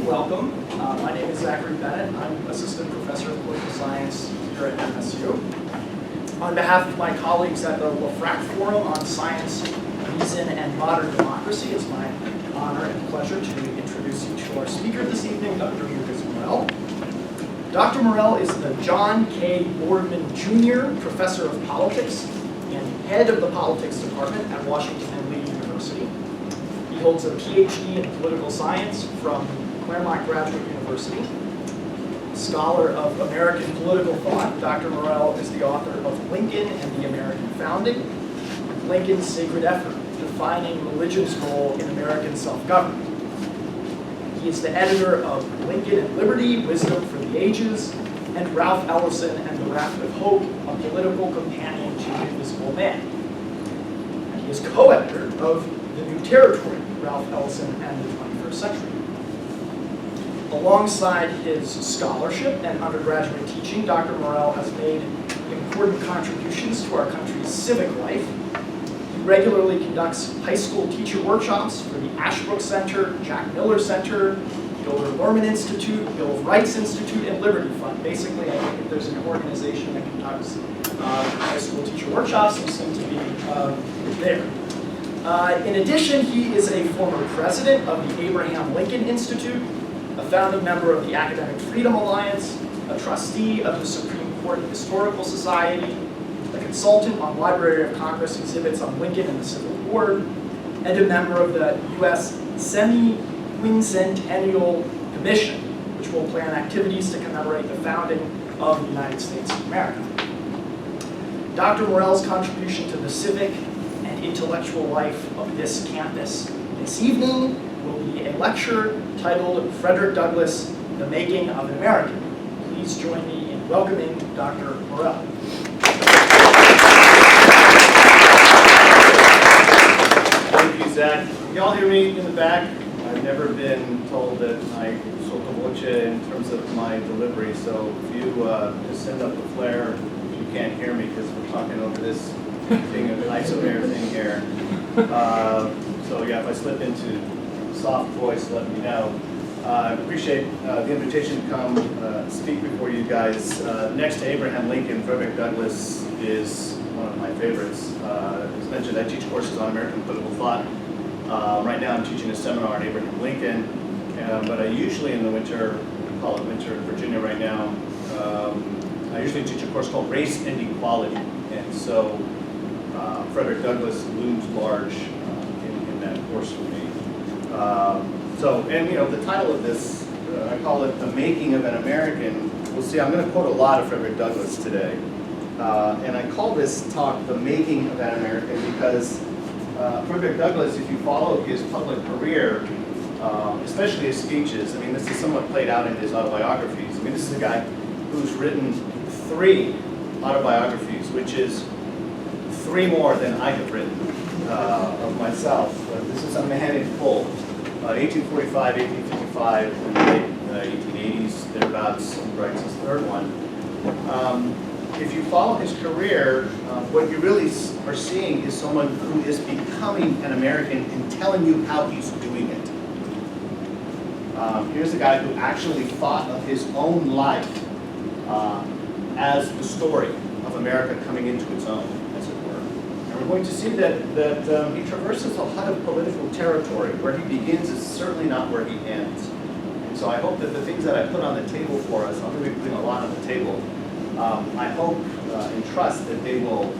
welcome. My name is Zachary Bennett. I'm Assistant Professor of Political Science here at MSU. On behalf of my colleagues at the LaFrac Forum on Science, Reason, and Modern Democracy, it's my honor and pleasure to introduce you to our speaker this evening, Dr. Morel. Dr. Morel is the John K. Boardman Jr. Professor of Politics and Head of the Politics Department at Washington and Lee University. He holds a PhD in Political Science from Claremont Graduate University. Scholar of American political thought, Dr. Morel is the author of Lincoln and the American Founding, Lincoln's Sacred Effort, Defining Religion's Role in American Self-Government. He is the editor of Lincoln and Liberty, Wisdom for the Ages, and Ralph Ellison and the Raft of Hope, a political companion to the Invisible Man. And he is co-editor of The New Territory, Ralph Ellison and the 21st Century. Alongside his scholarship and undergraduate teaching, Dr. Morel has made important contributions to our country's civic life. He regularly conducts high school teacher workshops for the Ashbrook Center, Jack Miller Center, Gilder Lerman Institute, Bill of Rights Institute, and Liberty Fund. Basically, I think if there's an organization that conducts high school teacher workshops, you seem to be there. In addition, he is a former president of the Abraham Lincoln Institute, a founding member of the Academic Freedom Alliance, a trustee of the Supreme Court Historical Society, a consultant on Library of Congress exhibits on Lincoln and the Civil War, and a member of the U.S. Semi-Quincentennial Commission, which will plan activities to commemorate the founding of the United States of America. Dr. Morel's contribution to the civic and intellectual life of this campus this evening will be a lecture titled Frederick Douglass, The Making of an American. Please join me in welcoming Dr. Morel. Thank you, Zach. Can you all hear me in the back? I've never been told that I sotto voce in terms of my delivery, so if you just send up the flare if you can't hear me because we're talking over this thing of an isomer thing here. So yeah, if I slip into soft voice, let me know. I appreciate the invitation to come speak before you guys. Next to Abraham Lincoln, Frederick Douglass is one of my favorites. As mentioned, I teach courses on American political thought. Right now I'm teaching a seminar on Abraham Lincoln, but I usually in the winter, we call it winter in Virginia right now, I usually teach a course called Race and Equality. And so Frederick Douglass looms large in that course for me. The title of this, I call it The Making of an American. We'll see, I'm going to quote a lot of Frederick Douglass today. And I call this talk The Making of an American because Frederick Douglass, if you follow his public career, especially his speeches, I mean, this is somewhat played out in his autobiographies. I mean, this is a guy who's written 3 autobiographies, which is 3 more than I have written of myself. This is a man in full. 1845, 1855, and the late 1880s, thereabouts, he writes his 3rd one. If you follow his career, what you really are seeing is someone who is becoming an American and telling you how he's doing it. Here's a guy who actually thought of his own life as the story of America coming into its own, as it were. And we're going to see that he traverses a lot of political territory. Where he begins is certainly not where he ends. And so I hope that the things that I put on the table for us, I'm going to be putting a lot on the table, I hope and trust that they will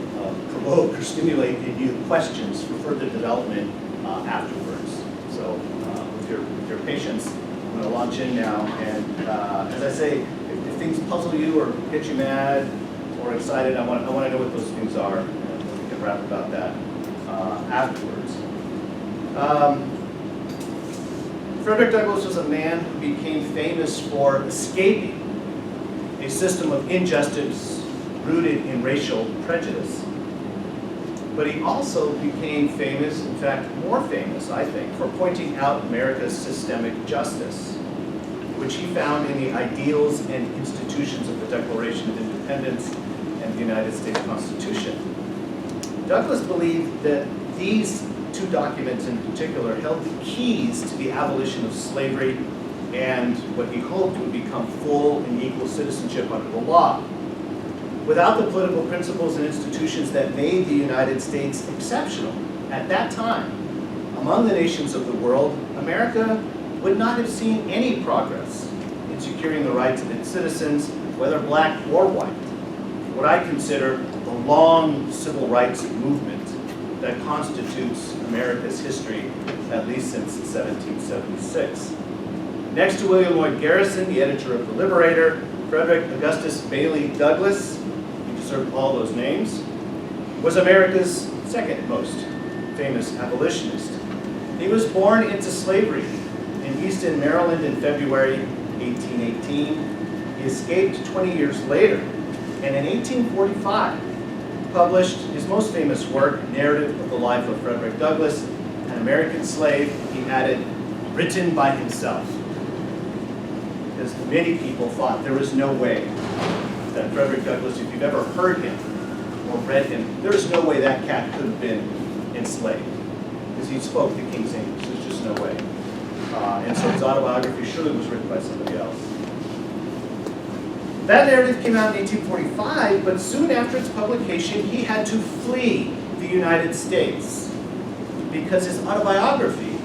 provoke or stimulate in you questions for further development afterwards. So with your patience, I'm going to launch in now. And as I say, if things puzzle you or get you mad or excited, I want to know what those things are. And we can rap about that afterwards. Frederick Douglass was a man who became famous for escaping a system of injustice rooted in racial prejudice. But he also became famous, in fact, more famous, I think, for pointing out America's systemic justice, which he found in the ideals and institutions of the Declaration of Independence and the United States Constitution. Douglass believed that these 2 documents in particular held the keys to the abolition of slavery and what he hoped would become full and equal citizenship under the law. Without the political principles and institutions that made the United States exceptional at that time, among the nations of the world, America would not have seen any progress in securing the rights of its citizens, whether black or white. What I consider the long civil rights movement that constitutes America's history, at least since 1776. Next to William Lloyd Garrison, the editor of The Liberator, Frederick Augustus Bailey Douglas, he deserved all those names, was America's second most famous abolitionist. He was born into slavery in Easton, Maryland in February 1818. He escaped 20 years later, and in 1845 published his most famous work, Narrative of the Life of Frederick Douglass, an American slave, he added, written by himself. Because many people thought there was no way that Frederick Douglass, if you've ever heard him or read him, there is no way that cat could have been enslaved. Because he spoke the King's English, there's just no way. And so his autobiography surely was written by somebody else. That narrative came out in 1845, but soon after its publication, he had to flee the United States because his autobiography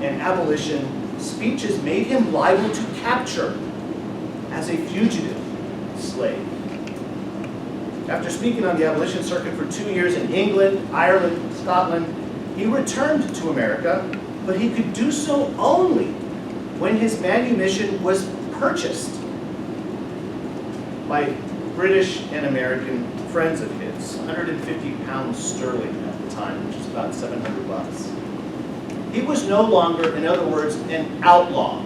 and abolition speeches made him liable to capture as a fugitive slave. After speaking on the abolition circuit for 2 years in England, Ireland, Scotland, he returned to America, but he could do so only when his manumission was purchased by British and American friends of his, 150 pounds sterling at the time, which is about 700 bucks. He was no longer, in other words, an outlaw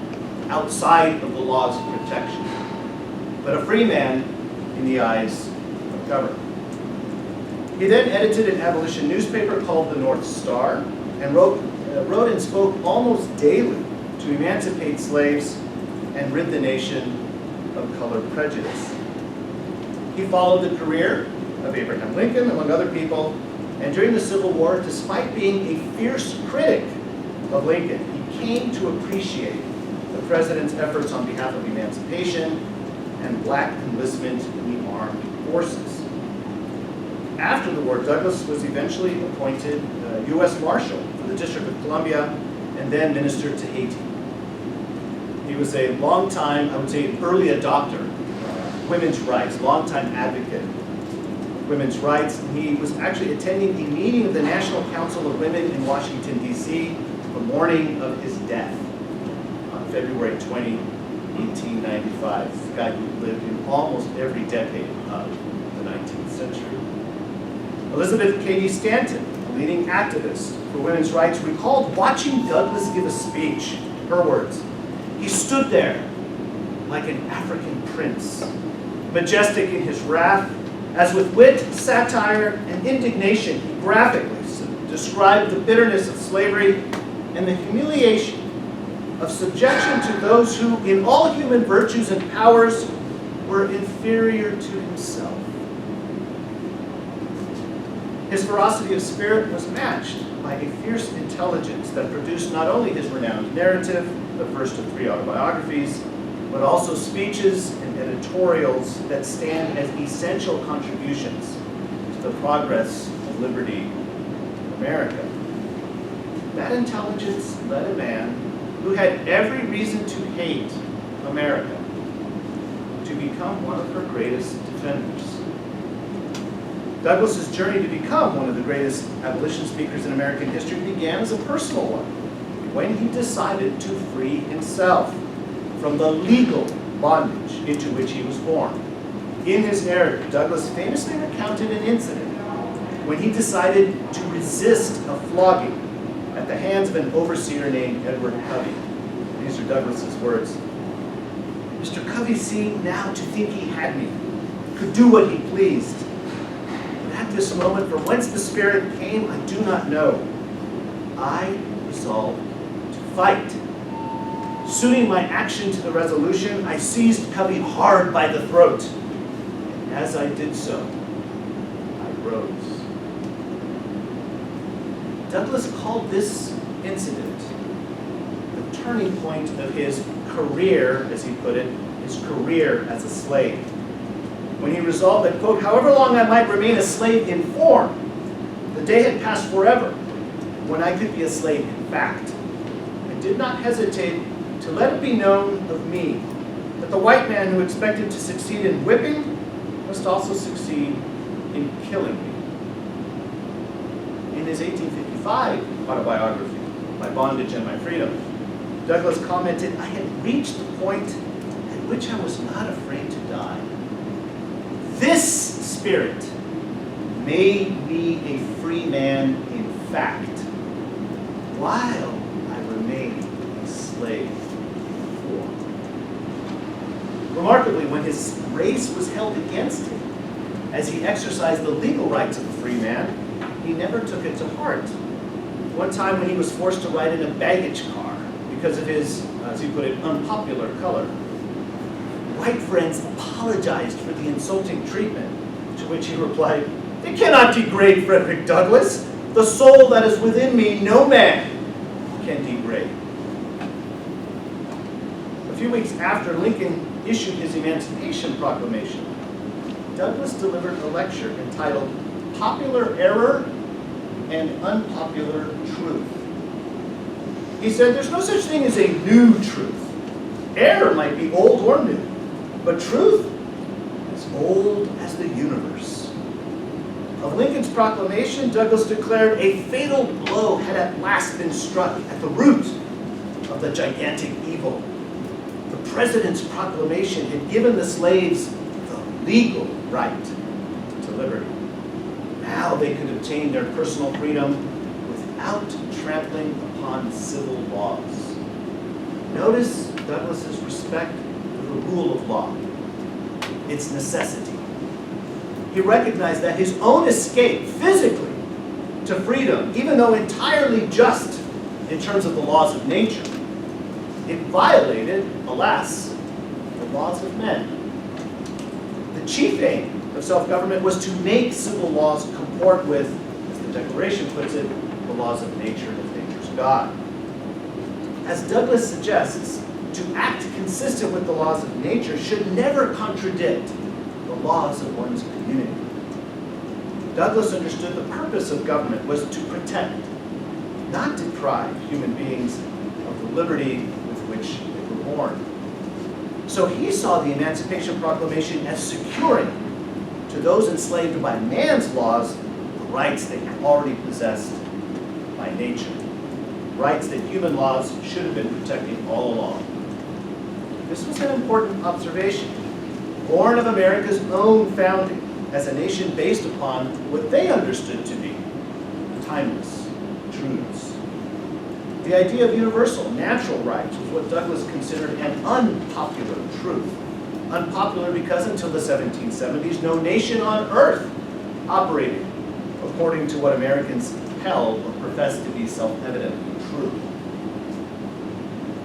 outside of the law's protection, but a free man in the eyes of government. He then edited an abolition newspaper called the North Star and wrote and spoke almost daily to emancipate slaves and rid the nation of color prejudice. He followed the career of Abraham Lincoln, among other people, and during the Civil War, despite being a fierce critic of Lincoln, he came to appreciate the president's efforts on behalf of emancipation and black enlistment in the armed forces. After the war, Douglas was eventually appointed U.S. Marshal for the District of Columbia and then Minister to Haiti. He was a long-time, I would say, an early adopter of women's rights, long-time advocate of women's rights. And he was actually attending a meeting of the National Council of Women in Washington, D.C. the morning of his death on February 20, 1895. A guy who lived in almost every decade of the 19th century. Elizabeth Cady Stanton, a leading activist for women's rights, recalled watching Douglas give a speech. Her words, "He stood there like an African prince, majestic in his wrath, as with wit, satire, and indignation he graphically described the bitterness of slavery and the humiliation of subjection to those who, in all human virtues and powers, were inferior to himself." His ferocity of spirit was matched by a fierce intelligence that produced not only his renowned narrative, the first of 3 autobiographies, but also speeches and editorials that stand as essential contributions to the progress of liberty in America. That intelligence led a man who had every reason to hate America to become one of her greatest defenders. Douglas's journey to become one of the greatest abolition speakers in American history began as a personal one, when he decided to free himself from the legal bondage into which he was born. In his narrative, Douglas famously recounted an incident when he decided to resist a flogging at the hands of an overseer named Edward Covey. These are Douglas's words. "Mr. Covey seemed now to think he had me, could do what he pleased. But at this moment, from whence the spirit came, I do not know. I resolved to fight. Suiting my action to the resolution, I seized Covey hard by the throat. And as I did so, I rose." Douglas called this incident the turning point of his career, as he put it, his career as a slave. When he resolved that, quote, however long I might remain a slave in form, the day had passed forever when I could be a slave in fact. I did not hesitate to let it be known of me that the white man who expected to succeed in whipping must also succeed in killing me. In his 1855 autobiography, My Bondage and My Freedom, Douglass commented, I had reached the point at which I was not afraid to die. This spirit made me a free man in fact, while I remained a slave in form. Remarkably, when his race was held against him, as he exercised the legal rights of a free man, he never took it to heart. One time when he was forced to ride in a baggage car because of his, as he put it, unpopular color, white friends apologized for the insulting treatment, to which he replied, "It cannot degrade Frederick Douglass. The soul that is within me no man can degrade." A few weeks after Lincoln issued his Emancipation Proclamation, Douglass delivered a lecture entitled Popular Error and Unpopular Truth. He said there's no such thing as a new truth. Error might be old or new, but truth is old as the universe. Of Lincoln's proclamation, Douglass declared a fatal blow had at last been struck at the root of the gigantic evil. The president's proclamation had given the slaves the legal right to liberty. Now they could obtain their personal freedom without trampling upon civil laws. Notice Douglass's respect for the rule of law, its necessity. He recognized that his own escape physically to freedom, even though entirely just in terms of the laws of nature, it violated, alas, the laws of men. The chief aim of self-government was to make civil laws comport with, as the Declaration puts it, the laws of nature and of nature's God. As Douglass suggests, to act consistent with the laws of nature should never contradict the laws of one's community. Douglass understood the purpose of government was to protect, not deprive human beings of the liberty with which they were born. So he saw the Emancipation Proclamation as securing to those enslaved by man's laws the rights they already possessed by nature, rights that human laws should have been protecting all along. This was an important observation, born of America's own founding as a nation based upon what they understood to be timeless truths. The idea of universal, natural rights was what Douglass considered an unpopular truth. Unpopular because until the 1770s, no nation on earth operated according to what Americans held or professed to be self-evidently true.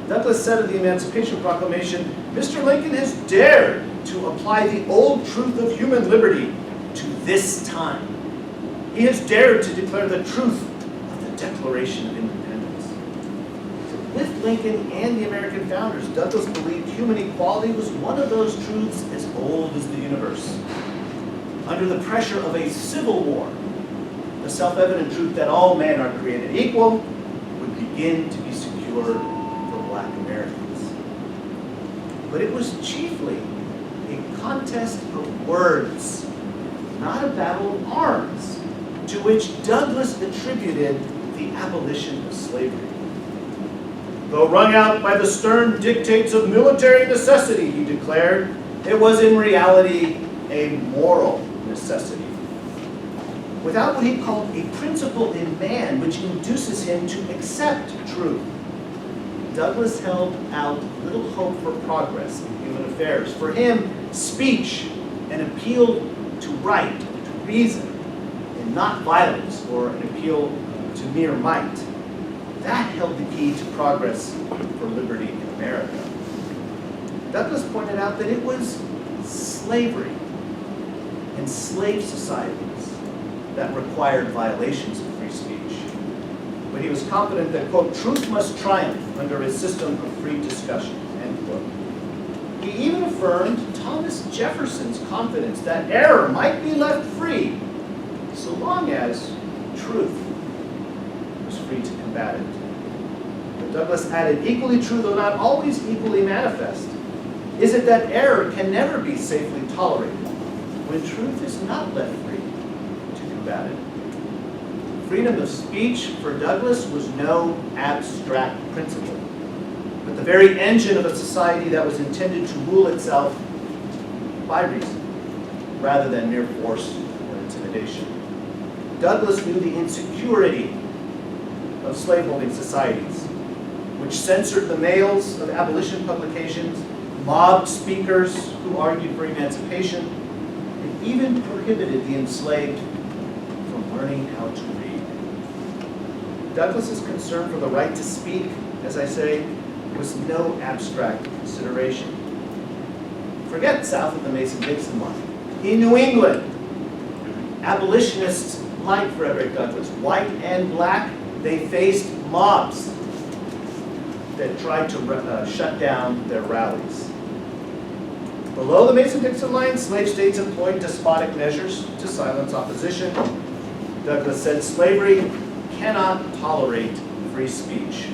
Douglass said of the Emancipation Proclamation, Mr. Lincoln has dared to apply the old truth of human liberty to this time. He has dared to declare the truth of the Declaration of Independence. So with Lincoln and the American founders, Douglass believed human equality was one of those truths as old as the universe. Under the pressure of a civil war, the self-evident truth that all men are created equal would begin to be secured for Black Americans. But it was chiefly a contest of words, not a battle of arms, to which Douglass attributed the abolition of slavery. Though wrung out by the stern dictates of military necessity, he declared, it was in reality a moral necessity. Without what he called a principle in man which induces him to accept truth, Douglass held out little hope for progress in human affairs. For him, speech, an appeal to right, to reason, and not violence or an appeal to mere might, that held the key to progress for liberty in America. Douglass pointed out that it was slavery and slave societies that required violations of free speech. but he was confident that, quote, truth must triumph under a system of free discussion, end quote. He even affirmed Thomas Jefferson's confidence that error might be left free so long as truth was free to combat it. But Douglas added, equally true, though not always equally manifest, is it that error can never be safely tolerated when truth is not left free to combat it. Freedom of speech for Douglas was no abstract principle, but the very engine of a society that was intended to rule itself by reason, rather than mere force or intimidation. Douglas knew the insecurity of slaveholding societies, which censored the mails of abolition publications, mobbed speakers who argued for emancipation, and even prohibited the enslaved from learning how to read. Douglas's concern for the right to speak, as I say, was no abstract consideration. Forget south of the Mason-Dixon line. In New England, abolitionists like Frederick Douglass, white and black, they faced mobs that tried to shut down their rallies. Below the Mason-Dixon line, slave states employed despotic measures to silence opposition. Douglas said slavery cannot tolerate free speech.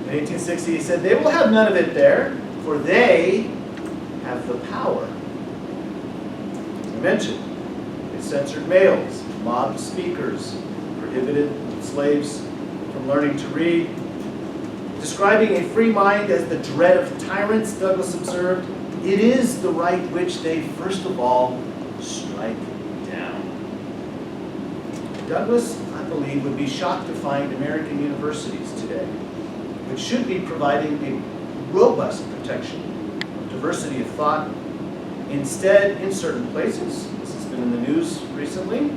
In 1860, he said, they will have none of it there, for they have the power. As I mentioned, they censored mails, mobbed speakers, prohibited slaves from learning to read. Describing a free mind as the dread of tyrants, Douglas observed, it is the right which they first of all strike down. Douglas, I believe, would be shocked to find American universities today, which should be providing a robust protection of diversity of thought. Instead, in certain places, this has been in the news recently,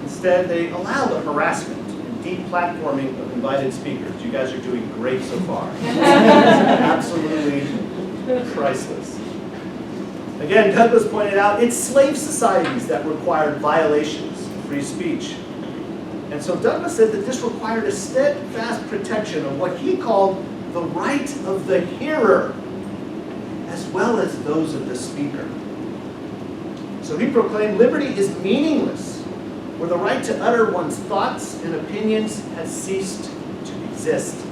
instead they allow the harassment and deplatforming of invited speakers. You guys are doing great so far. Absolutely priceless. Again, Douglas pointed out, it's slave societies that required violations of free speech. And so Douglas said that this required a steadfast protection of what he called the right of the hearer, as well as those of the speaker. So he proclaimed liberty is meaningless, where the right to utter one's thoughts and opinions has ceased to exist.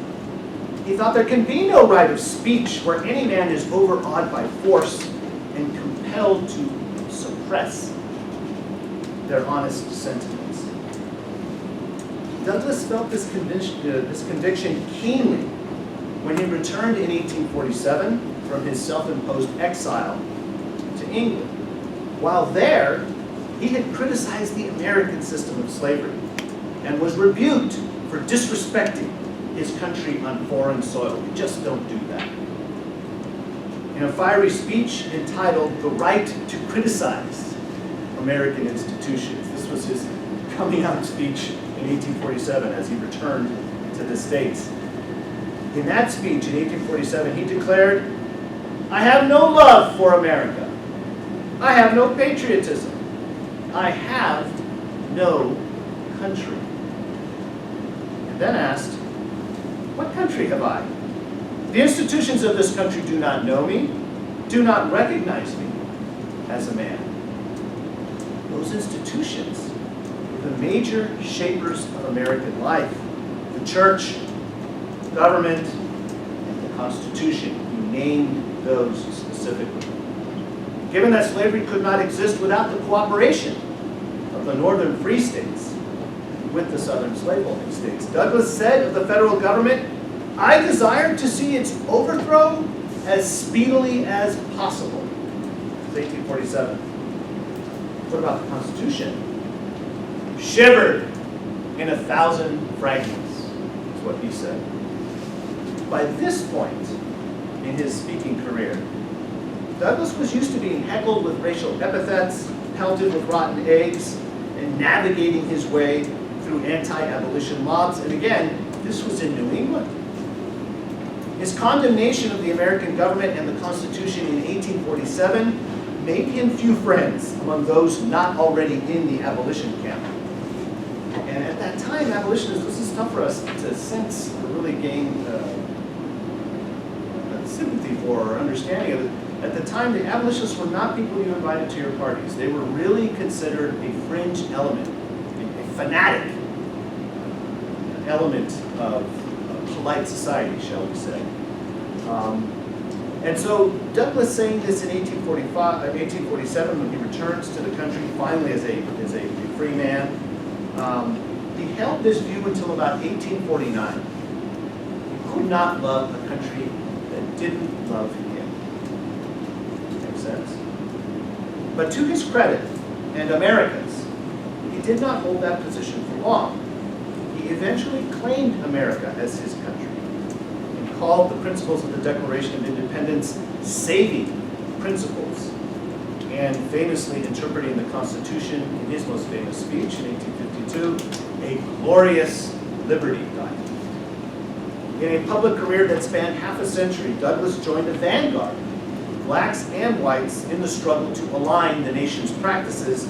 He thought there can be no right of speech where any man is overawed by force and compelled to suppress their honest sentiments. Douglas felt this conviction keenly when he returned in 1847 from his self-imposed exile to England. While there, he had criticized the American system of slavery and was rebuked for disrespecting his country on foreign soil. We just don't do that. In a fiery speech entitled "The Right to Criticize American Institutions," this was his coming out speech in 1847 as he returned to the States. In that speech in 1847, he declared, "I have no love for America. I have no patriotism. I have no country." And then asked, "What country have I? The institutions of this country do not know me, do not recognize me as a man." Those institutions were the major shapers of American life: the church, the government, and the Constitution. He named those specifically. Given that slavery could not exist without the cooperation of the northern free states with the southern slaveholding states, Douglas said of the federal government, "I desire to see its overthrow as speedily as possible." It's 1847. What about the Constitution? "Shivered in 1,000 fragments," is what he said. By this point in his speaking career, Douglas was used to being heckled with racial epithets, pelted with rotten eggs, and navigating his way through anti-abolition mobs. And again, this was in New England. His condemnation of the American government and the Constitution in 1847 made him few friends among those not already in the abolition camp. And at that time, abolitionists, this is tough for us to sense or really gain sympathy for or understanding of it. At the time, the abolitionists were not people you invited to your parties. They were really considered a fringe element, a fanatic element of polite society, shall we say. And so Douglas saying this in 1847 when he returns to the country finally as a free man, he held this view until about 1849. He could not love a country that didn't love him. Makes sense? But to his credit, and America's, he did not hold that position for long. He eventually claimed America as his country and called the principles of the Declaration of Independence saving principles, and famously interpreting the Constitution in his most famous speech in 1852, a glorious liberty document. In a public career that spanned half a century, Douglas joined a vanguard, blacks and whites, in the struggle to align the nation's practices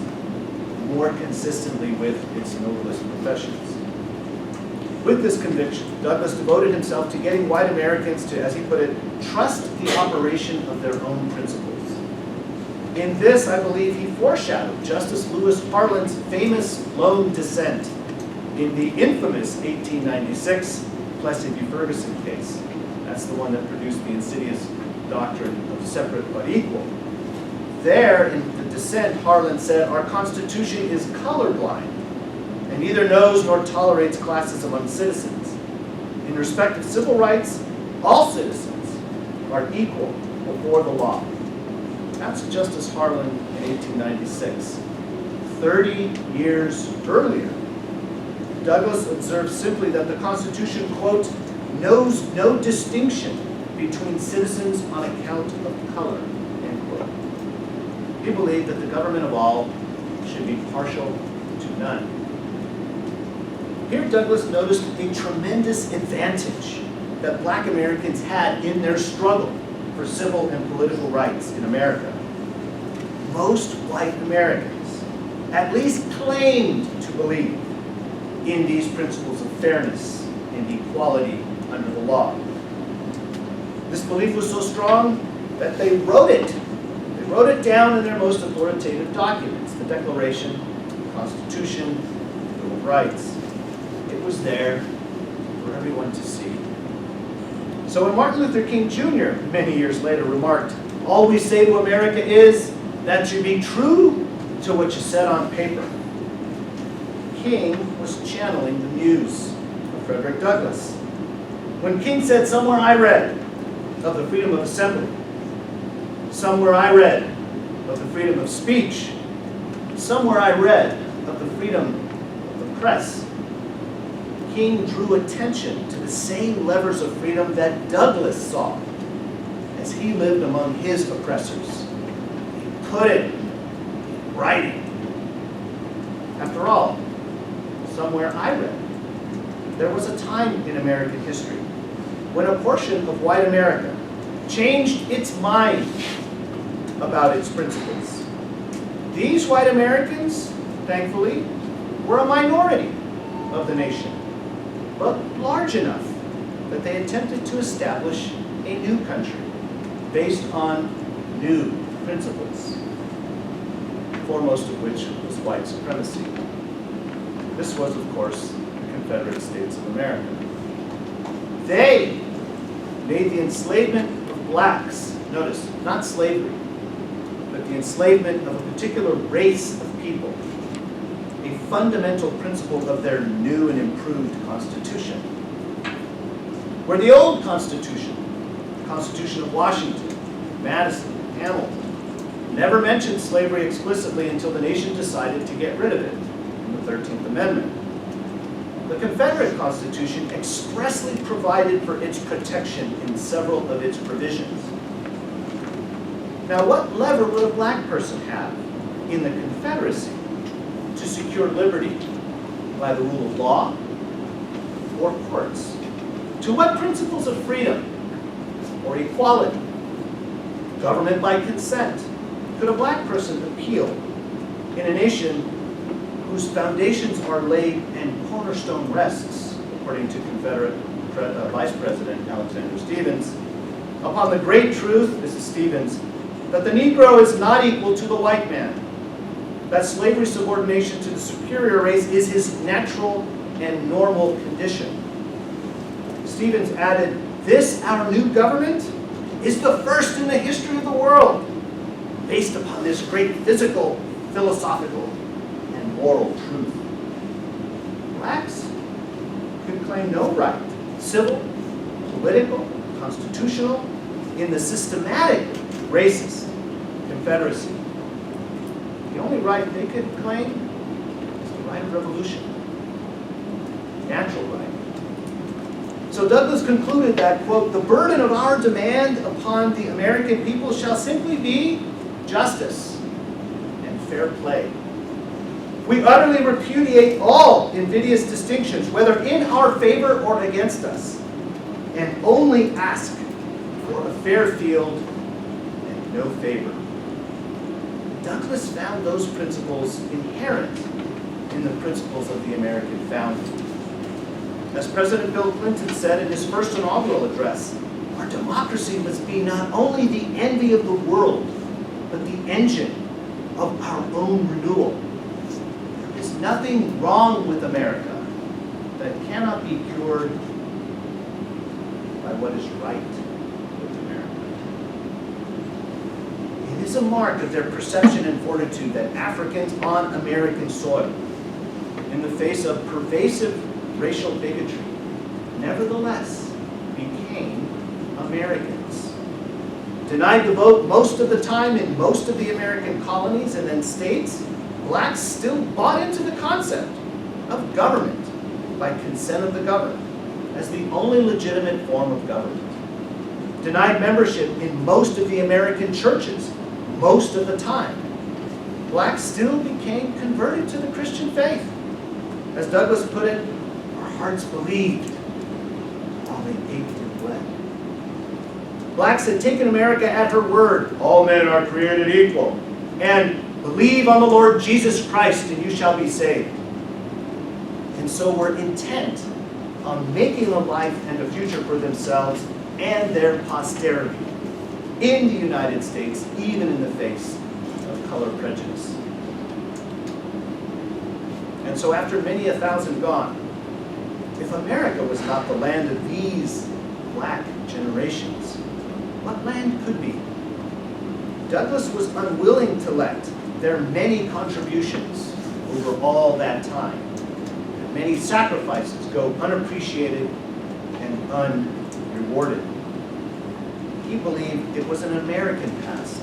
more consistently with its noblest professions. With this conviction, Douglas devoted himself to getting white Americans to, as he put it, trust the operation of their own principles. In this, I believe, he foreshadowed Justice Lewis Harlan's famous lone dissent in the infamous 1896 Plessy v. Ferguson case. That's the one that produced the insidious doctrine of separate but equal. There, in the dissent, Harlan said, "Our Constitution is colorblind and neither knows nor tolerates classes among citizens. In respect of civil rights, all citizens are equal before the law." That's Justice Harlan in 1896. 30 years earlier, Douglas observed simply that the Constitution, quote, "knows no distinction between citizens on account of color," end quote. He believed that the government of all should be partial to none. Here Douglas noticed a tremendous advantage that black Americans had in their struggle for civil and political rights in America. Most white Americans at least claimed to believe in these principles of fairness and equality under the law. This belief was so strong that they wrote it. They wrote it down in their most authoritative documents, the Declaration, the Constitution, the Bill of Rights. It was there for everyone to see. So when Martin Luther King Jr. many years later remarked, "All we say to America is that you be true to what you said on paper," King was channeling the muse of Frederick Douglass. When King said, "Somewhere I read of the freedom of assembly, somewhere I read of the freedom of speech, somewhere I read of the freedom of the press," King drew attention to the same levers of freedom that Douglas saw as he lived among his oppressors. He put it in writing. After all, somewhere I read, there was a time in American history when a portion of white America changed its mind about its principles. These white Americans, thankfully, were a minority of the nation, but large enough that they attempted to establish a new country based on new principles, foremost of which was white supremacy. This was, of course, the Confederate States of America. They made the enslavement of blacks, notice, not slavery, but the enslavement of a particular race of people, a fundamental principle of their new and improved Constitution. Where the old Constitution, the Constitution of Washington, Madison, Hamilton, never mentioned slavery explicitly until the nation decided to get rid of it in the 13th Amendment. The Confederate Constitution expressly provided for its protection in several of its provisions. Now, what lever would a black person have in the Confederacy to secure liberty? By the rule of law or courts? To what principles of freedom or equality? Government by consent? Could a black person appeal in a nation whose foundations are laid and cornerstone rests, according according to Confederate Vice President Alexander Stephens, upon the great truth, this is Stephens, that the Negro is not equal to the white man, that slavery subordination to the superior race is his natural and normal condition. Stephens added, this, our new government, is the first in the history of the world, based upon this great physical, philosophical, and moral truth. Blacks could claim no right, civil, political, constitutional, in the systematic racist confederacy. The only right they could claim is the right of revolution, natural right. So Douglass concluded that, quote, the burden of our demand upon the American people shall simply be justice and fair play. We utterly repudiate all invidious distinctions, whether in our favor or against us, and only ask for a fair field and no favor. Douglass found those principles inherent in the principles of the American founding. As President Bill Clinton said in his first inaugural address, our democracy must be not only the envy of the world, but the engine of our own renewal. There is nothing wrong with America that cannot be cured by what is right with America. It is a mark of their perception and fortitude that Africans on American soil, in the face of pervasive racial bigotry, nevertheless became Americans. Denied the vote most of the time in most of the American colonies and then states, blacks still bought into the concept of government by consent of the governed as the only legitimate form of government. Denied membership in most of the American churches most of the time, blacks still became converted to the Christian faith. As Douglass put it, our hearts believed while they ached and bled. Blacks had taken America at her word, all men are created equal, and believe on the Lord Jesus Christ and you shall be saved. And so were intent on making a life and a future for themselves and their posterity in the United States, even in the face of color prejudice. And so after many a thousand gone, if America was not the land of these black generations, what land could be? Douglass was unwilling to let their many contributions over all that time, and many sacrifices go unappreciated and unrewarded. He believed it was an American past,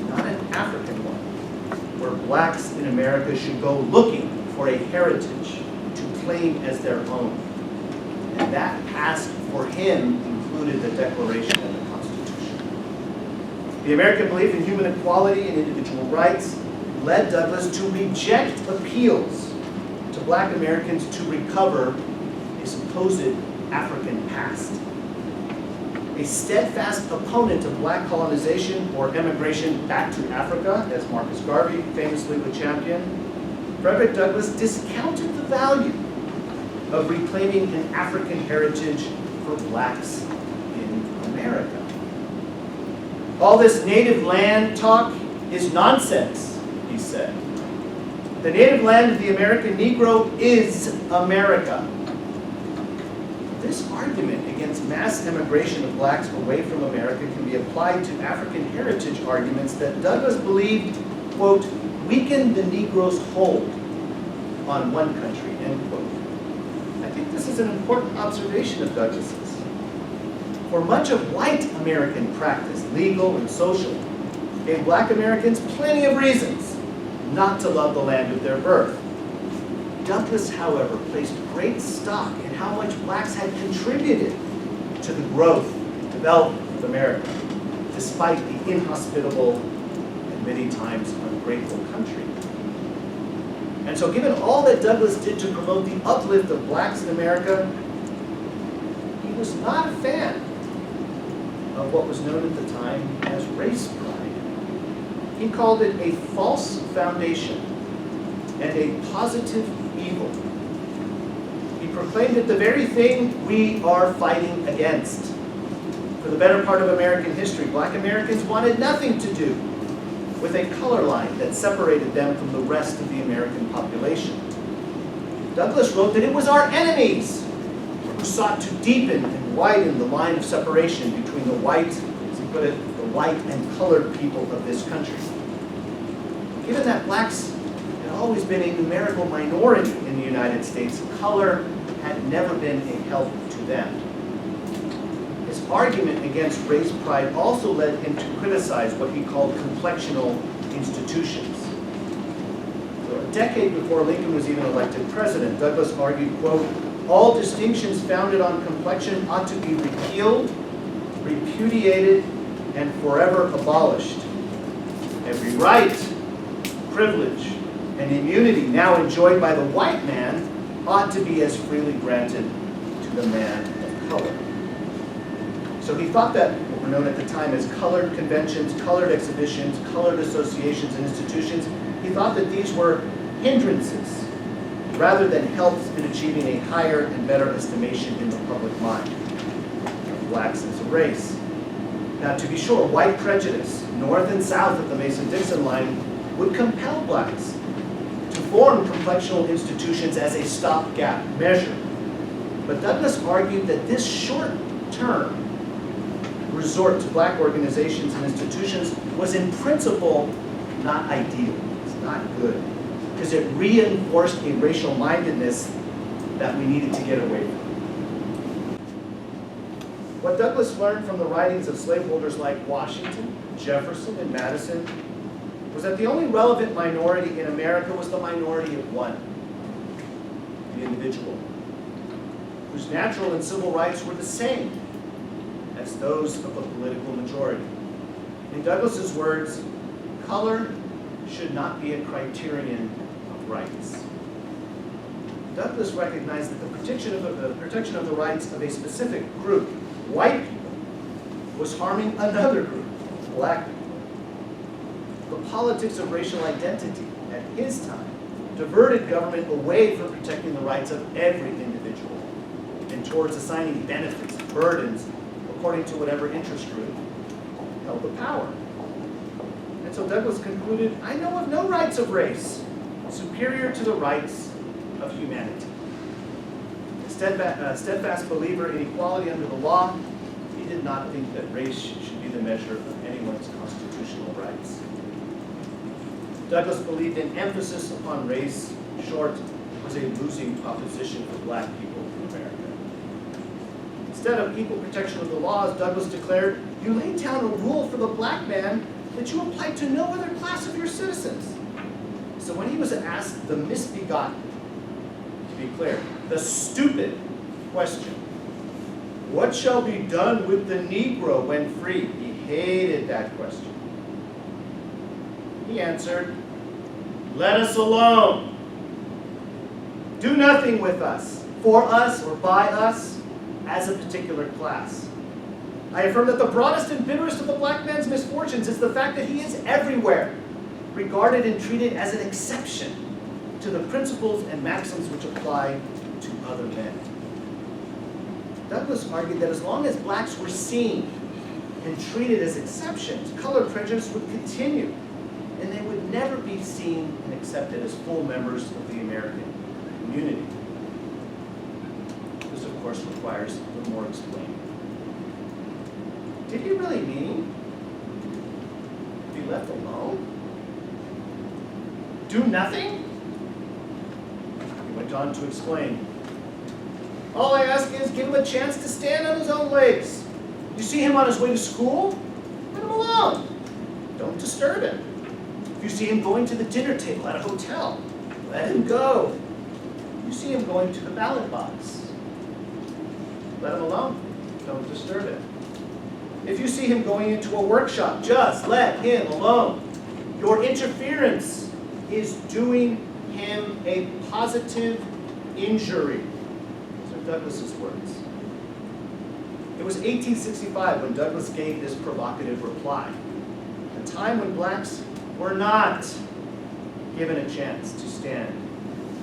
not an African one, where blacks in America should go looking for a heritage to claim as their own. And that past for him included the Declaration and the Constitution. The American belief in human equality and individual rights led Douglass to reject appeals to black Americans to recover a supposed African past. A steadfast opponent of black colonization or emigration back to Africa, as Marcus Garvey famously would champion, Frederick Douglass discounted the value of reclaiming an African heritage for blacks in America. All this native land talk is nonsense, he said. The native land of the American Negro is America. This argument against mass emigration of blacks away from America can be applied to African heritage arguments that Douglass believed, quote, weakened the Negro's hold on one country, end quote. I think this is an important observation of Douglass's. For much of white American practice, legal and social, gave black Americans plenty of reasons not to love the land of their birth. Douglass, however, placed great stock in how much blacks had contributed to the growth and development of America, despite the inhospitable and many times ungrateful country. And so given all that Douglass did to promote the uplift of blacks in America, he was not a fan of what was known at the time as race pride. He called it a false foundation and a positive evil. He proclaimed it the very thing we are fighting against. For the better part of American history, black Americans wanted nothing to do with a color line that separated them from the rest of the American population. Douglass wrote that it was our enemies who sought to deepen and widen the line of separation between the white, as he put it, the white and colored people of this country. Given that blacks had always been a numerical minority in the United States, color had never been a help to them. His argument against race pride also led him to criticize what he called complexional institutions. So a decade before Lincoln was even elected president, Douglass argued, quote, all distinctions founded on complexion ought to be repealed, repudiated, and forever abolished. Every right, privilege, and immunity now enjoyed by the white man ought to be as freely granted to the man of color. So he thought that what were known at the time as colored conventions, colored exhibitions, colored associations and institutions, he thought that these were hindrances rather than helps in achieving a higher and better estimation in the public mind of blacks as a race. Now, to be sure, white prejudice, north and south of the Mason-Dixon line, would compel blacks to form complexional institutions as a stopgap measure. But Douglass argued that this short-term resort to black organizations and institutions was in principle not ideal. It's not good, because it reinforced a racial mindedness that we needed to get away from. What Douglass learned from the writings of slaveholders like Washington, Jefferson, and Madison was that the only relevant minority in America was the minority of one, the individual, whose natural and civil rights were the same as those of the political majority. In Douglass's words, color should not be a criterion of rights. Douglass recognized that the protection of the rights of a specific group, white people, was harming another group, black people. The politics of racial identity at his time diverted government away from protecting the rights of every individual and towards assigning benefits and burdens according to whatever interest group held the power. And so Douglass concluded, I know of no rights of race superior to the rights of humanity. A steadfast believer in equality under the law, he did not think that race should be the measure of anyone's constitutional rights. Douglass believed an emphasis upon race, short, was a losing proposition for black people in America. Instead of equal protection of the laws, Douglass declared, you laid down a rule for the black man that you applied to no other class of your citizens. So when he was asked the misbegotten, to be clear, the stupid question, what shall be done with the Negro when free? He hated that question. He answered, let us alone. Do nothing with us, for us, or by us, as a particular class. I affirm that the broadest and bitterest of the black man's misfortunes is the fact that he is everywhere regarded and treated as an exception to the principles and maxims which apply to other men. Douglass argued that as long as blacks were seen and treated as exceptions, color prejudice would continue, and they would never be seen and accepted as full members of the American community. This, of course, requires a little more explaining. Did he really mean to be left alone? Do nothing? He went on to explain. All I ask is give him a chance to stand on his own legs. You see him on his way to school? Let him alone. Don't disturb him. If you see him going to the dinner table at a hotel, let him go. You see him going to the ballot box, let him alone. Don't disturb him. If you see him going into a workshop, just let him alone. Your interference is doing him a positive injury. Those are Douglass's words. It was 1865 when Douglass gave this provocative reply, a time when blacks were not given a chance to stand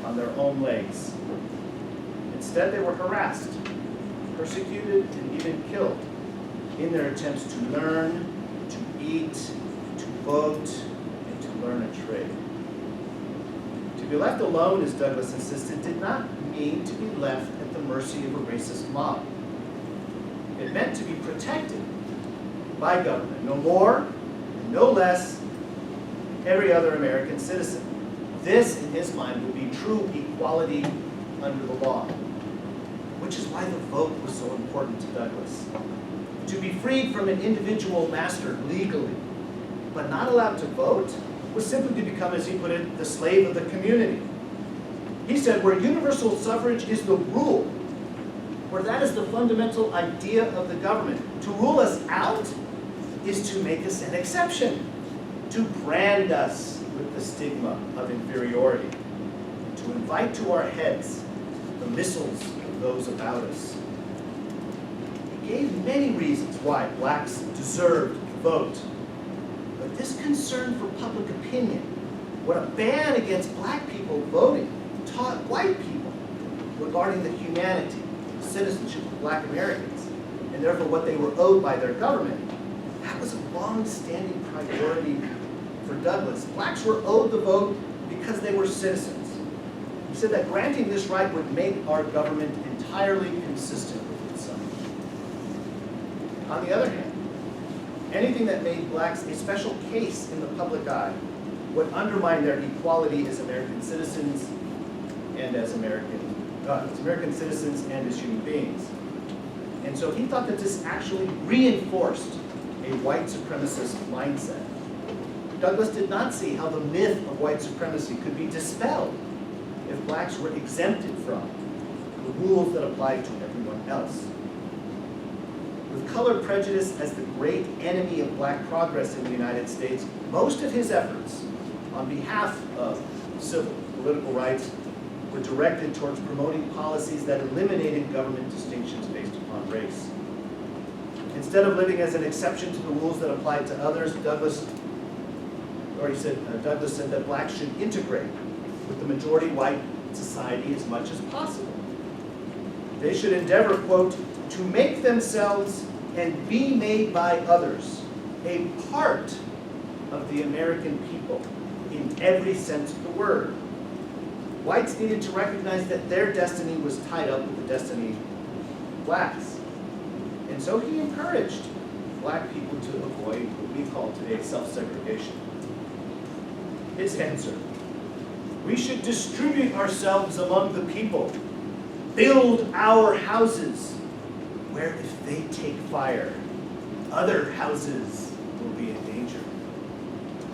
on their own legs. And Instead, they were harassed, persecuted, and even killed in their attempts to learn, to eat, to vote, and to learn a trade. To be left alone, as Douglass insisted, did not mean to be left at the mercy of a racist mob. It meant to be protected by government, no more, no less, than every other American citizen. This, in his mind, would be true equality under the law, which is why the vote was so important to Douglass. To be freed from an individual master legally, but not allowed to vote, was simply to become, as he put it, the slave of the community. He said, where universal suffrage is the rule, where that is the fundamental idea of the government, to rule us out is to make us an exception, to brand us with the stigma of inferiority, to invite to our heads the missiles of those about us. He gave many reasons why blacks deserved to vote, but this concern for public opinion, what a ban against black people voting taught white people regarding the humanity, citizenship of black Americans, and therefore what they were owed by their government, that was a long-standing priority for Douglass. Blacks were owed the vote because they were citizens. He said that granting this right would make our government entirely consistent with itself. On the other hand, anything that made blacks a special case in the public eye would undermine their equality as American citizens and as American citizens and as human beings. And so he thought that this actually reinforced a white supremacist mindset. Douglass did not see how the myth of white supremacy could be dispelled if blacks were exempted from the rules that applied to everyone else. With color prejudice as the great enemy of black progress in the United States, most of his efforts on behalf of civil political rights were directed towards promoting policies that eliminated government distinctions based upon race. Instead of living as an exception to the rules that applied to others, Douglass said that blacks should integrate with the majority white society as much as possible. They should endeavor, quote, to make themselves and be made by others a part of the American people in every sense of the word. Whites needed to recognize that their destiny was tied up with the destiny of blacks. And so he encouraged black people to avoid what we call today self-segregation. His answer: we should distribute ourselves among the people, build our houses, where if they take fire, other houses will be in danger.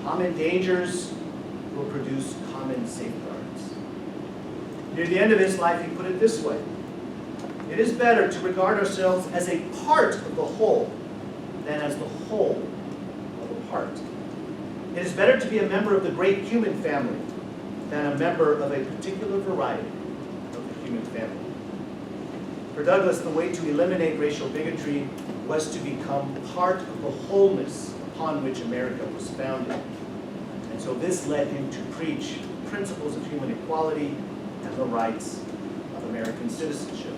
Common dangers will produce common safeguards. Near the end of his life, he put it this way: it is better to regard ourselves as a part of the whole than as the whole of a part. It is better to be a member of the great human family than a member of a particular variety of the human family. For Douglass, the way to eliminate racial bigotry was to become part of the wholeness upon which America was founded. And so this led him to preach principles of human equality and the rights of American citizenship.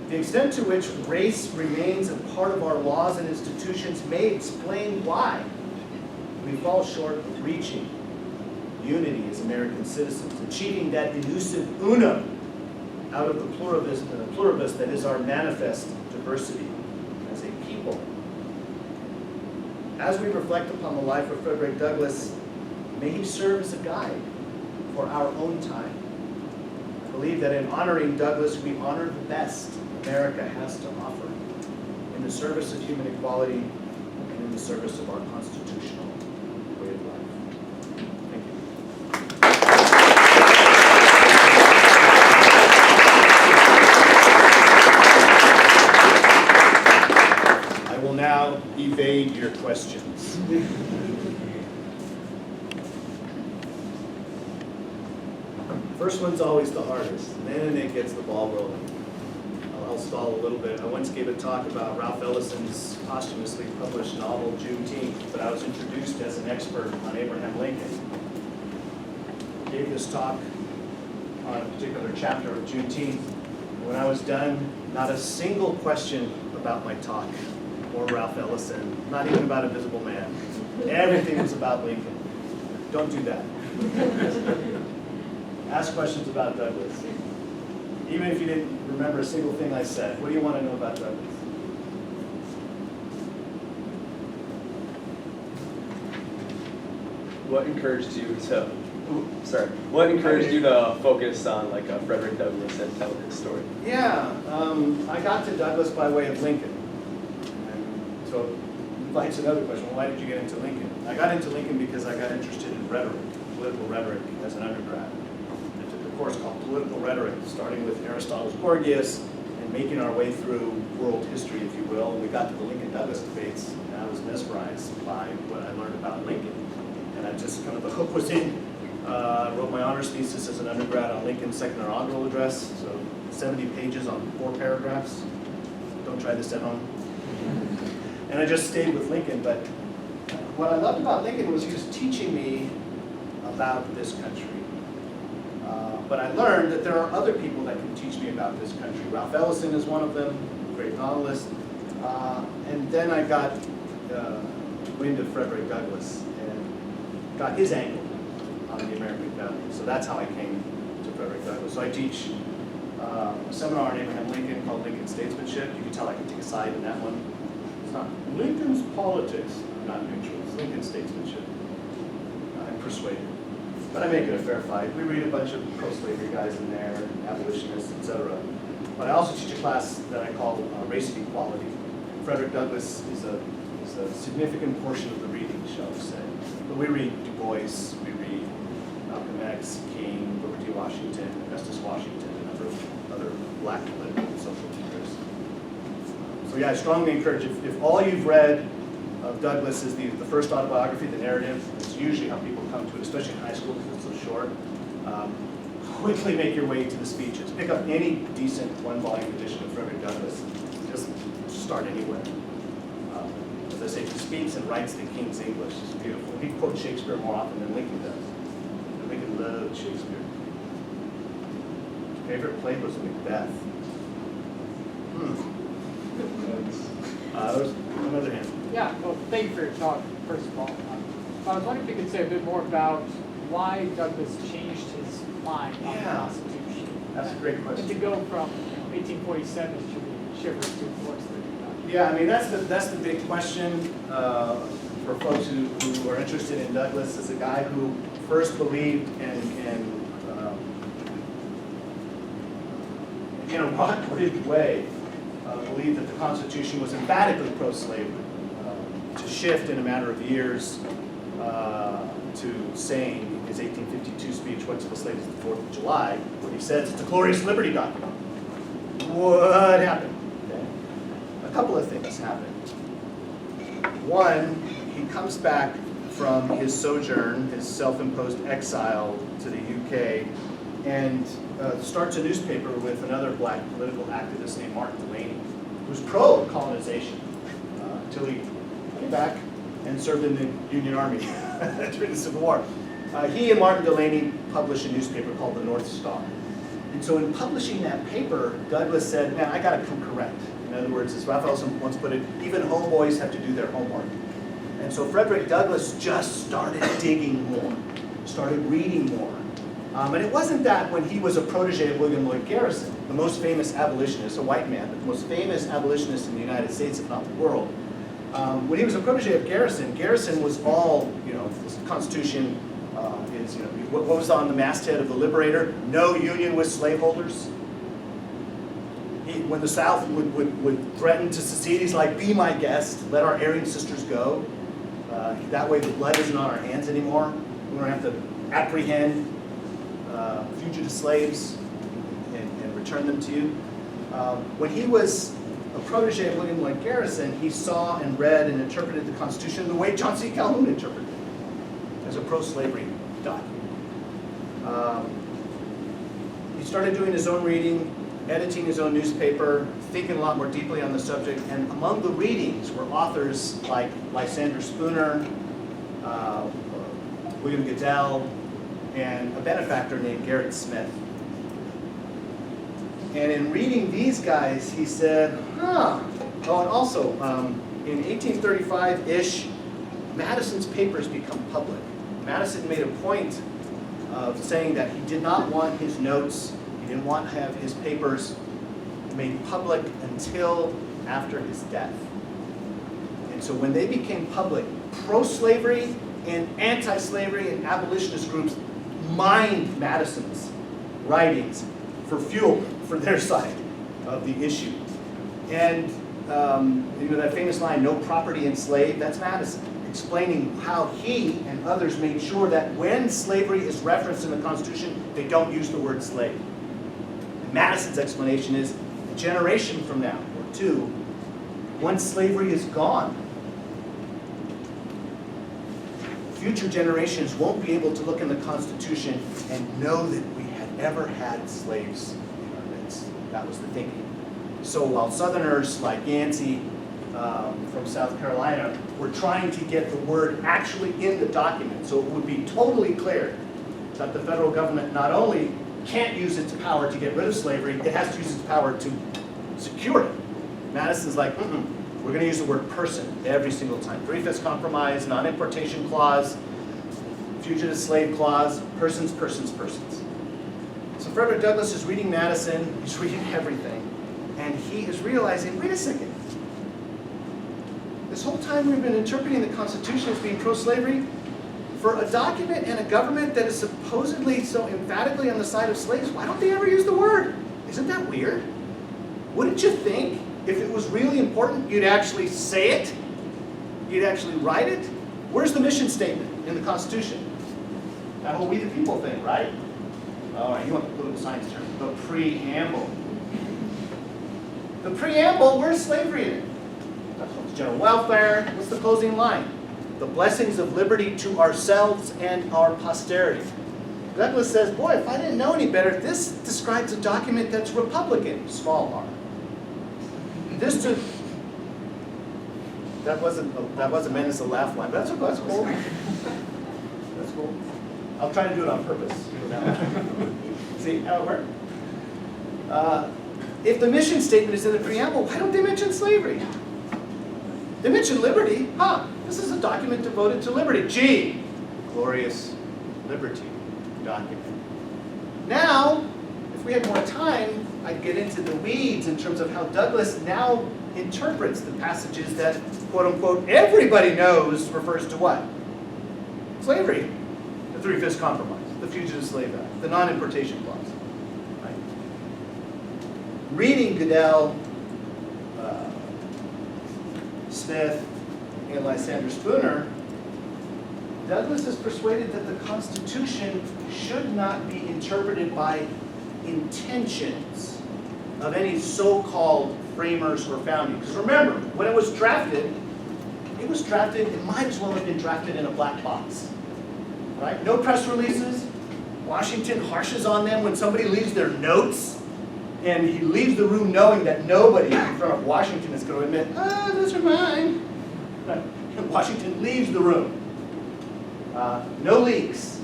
The extent to which race remains a part of our laws and institutions may explain why we fall short of reaching unity as American citizens, achieving that elusive una out of the pluribus that is our manifest diversity as a people. As we reflect upon the life of Frederick Douglass, may he serve as a guide for our own time. I believe that in honoring Douglass, we honor the best America has to offer in the service of human equality and in the service of our constitutional way of life. Thank you. I will now evade your questions. First one's always the hardest, and then it gets the ball rolling. I'll stall a little bit. I once gave a talk about Ralph Ellison's posthumously published novel, Juneteenth, but I was introduced as an expert on Abraham Lincoln. I gave this talk on a particular chapter of Juneteenth. When I was done, not a single question about my talk or Ralph Ellison, not even about Invisible Man. Everything was about Lincoln. Don't do that. Ask questions about Douglas. Even if you didn't remember a single thing I said, what do you want to know about Douglas? What encouraged you to, what encouraged you to focus on like Frederick Douglass and tell his story? Yeah, I got to Douglas by way of Lincoln. And so invites another question, well, why did you get into Lincoln? I got into Lincoln because I got interested in rhetoric, political rhetoric as an undergrad. I took a course called Political Rhetoric, starting with Aristotle's Gorgias and making our way through world history, if you will. And we got to the Lincoln-Douglas debates, and I was mesmerized by what I learned about Lincoln. And I just kind of, the hook was in. Wrote my honors thesis as an undergrad on Lincoln's second inaugural address, so 70 pages on 4 paragraphs. Don't try this at home. And I just stayed with Lincoln, but what I loved about Lincoln was he was teaching me about this country. But I learned that there are other people that can teach me about this country. Ralph Ellison is one of them, great novelist. And then I got wind of Frederick Douglass and got his angle on the American founding. So that's how I came to Frederick Douglass. So I teach a seminar on Abraham Lincoln called Lincoln Statesmanship. You can tell I can take a side in that one. It's not Lincoln's politics, not neutral. It's Lincoln's statesmanship. I'm persuaded. But I make it a fair fight. We read a bunch of pro-slavery guys in there, abolitionists, etc. But I also teach a class that I call Race and Equality. Frederick Douglass is a significant portion of the reading, shall we say. But we read Du Bois, we read Malcolm X, King, Booker T. Washington, Augustus Washington, and a number of other black political and social leaders. So yeah, I strongly encourage, if all you've read of Douglass is the first autobiography, the narrative, it's usually how people come to it, especially in high school because it's so short. Quickly make your way to the speeches. Pick up any decent one-volume edition of Frederick Douglass. Just start anywhere. As I say, he speaks and writes the King's English. It's beautiful. He quotes Shakespeare more often than Lincoln does. And Lincoln loved Shakespeare. His favorite play was Macbeth. There's another hand. Yeah, well, thank you for your talk, first of all. I was wondering if you could say a bit more about why Douglass changed his mind on the Constitution. That's a great question. And to go from 1847 to the shivers to what's the Yeah, I mean, that's the big question for folks who are interested in Douglass as a guy who first believed and in a rock-rigged way, believed that the Constitution was emphatically pro-slavery. To shift in a matter of years to saying in his 1852 speech, "What's the slave is the 4th of July," where he says it's a glorious liberty document. What happened? Okay. A couple of things happened. One, he comes back from his sojourn, his self-imposed exile to the UK, and starts a newspaper with another black political activist named Martin Delany, who's pro-colonization until he came back and served in the Union Army during the Civil War. He and Martin Delany published a newspaper called the North Star. And so in publishing that paper, Douglass said, man, I got to come correct. In other words, as Ralph Ellison once put it, even homeboys have to do their homework. And so Frederick Douglass just started digging more, started reading more. And it wasn't that when he was a protege of William Lloyd Garrison, the most famous abolitionist, a white man, but the most famous abolitionist in the United States, if not the world. When he was a protege of Garrison, Garrison was all, this Constitution is, what was on the masthead of the Liberator? No union with slaveholders. When the South would threaten to secede, he's like, be my guest, let our erring sisters go. That way the blood isn't on our hands anymore. We don't have to apprehend fugitive slaves and return them to you. When he was a protege of William Lloyd Garrison, he saw and read and interpreted the Constitution the way John C. Calhoun interpreted it, as a pro-slavery document. He started doing his own reading, editing his own newspaper, thinking a lot more deeply on the subject, and among the readings were authors like Lysander Spooner, William Goodell, and a benefactor named Gerrit Smith. And in reading these guys, he said, huh. Oh, and also, in 1835-ish, Madison's papers become public. Madison made a point of saying that he did not want his notes, he didn't want to have his papers made public until after his death. And so when they became public, pro-slavery and anti-slavery and abolitionist groups mined Madison's writings for fuel for their side of the issue. And that famous line, "No property enslaved," that's Madison, explaining how he and others made sure that when slavery is referenced in the Constitution, they don't use the word slave. And Madison's explanation is, a generation from now, or two, once slavery is gone, future generations won't be able to look in the Constitution and know that we had ever had slaves in our midst. That was the thinking. So while Southerners like Yancey from South Carolina were trying to get the word actually in the document, so it would be totally clear that the federal government not only can't use its power to get rid of slavery, it has to use its power to secure it. Madison's like, we're going to use the word person every single time. Three-fifths compromise, non-importation clause, fugitive slave clause, persons, persons, persons. So Frederick Douglass is reading Madison, he's reading everything, and he is realizing, wait a second, this whole time we've been interpreting the Constitution as being pro-slavery, for a document and a government that is supposedly so emphatically on the side of slaves, why don't they ever use the word? Isn't that weird? Wouldn't you think, if it was really important, you'd actually say it? You'd actually write it? Where's the mission statement in the Constitution? That whole "we the people" thing, right? All right, you want the political science term. The preamble. The preamble, where's slavery in it? That's what's general welfare. What's the closing line? The blessings of liberty to ourselves and our posterity. Douglass says, boy, if I didn't know any better, this describes a document that's Republican, small r. That wasn't meant as a laugh line, but that's cool. That's cool. I'll try to do it on purpose. See how it worked? If the mission statement is in the preamble, why don't they mention slavery? They mention liberty. This is a document devoted to liberty. Gee, glorious liberty document. Now, if we had more time, I'd get into the weeds in terms of how Douglass now interprets the passages that, quote unquote, everybody knows refers to what? Slavery. The Three-Fifths Compromise, the Fugitive Slave Act, the Non-Importation Clause. Right? Reading Goodell, Smith, and Lysander Spooner, Douglass is persuaded that the Constitution should not be interpreted by intentions of any so-called framers or founding. Because remember, when it was drafted, it might as well have been drafted in a black box. Right? No press releases. Washington harshes on them when somebody leaves their notes, and he leaves the room knowing that nobody in front of Washington is going to admit, those are mine. And Washington leaves the room. No leaks.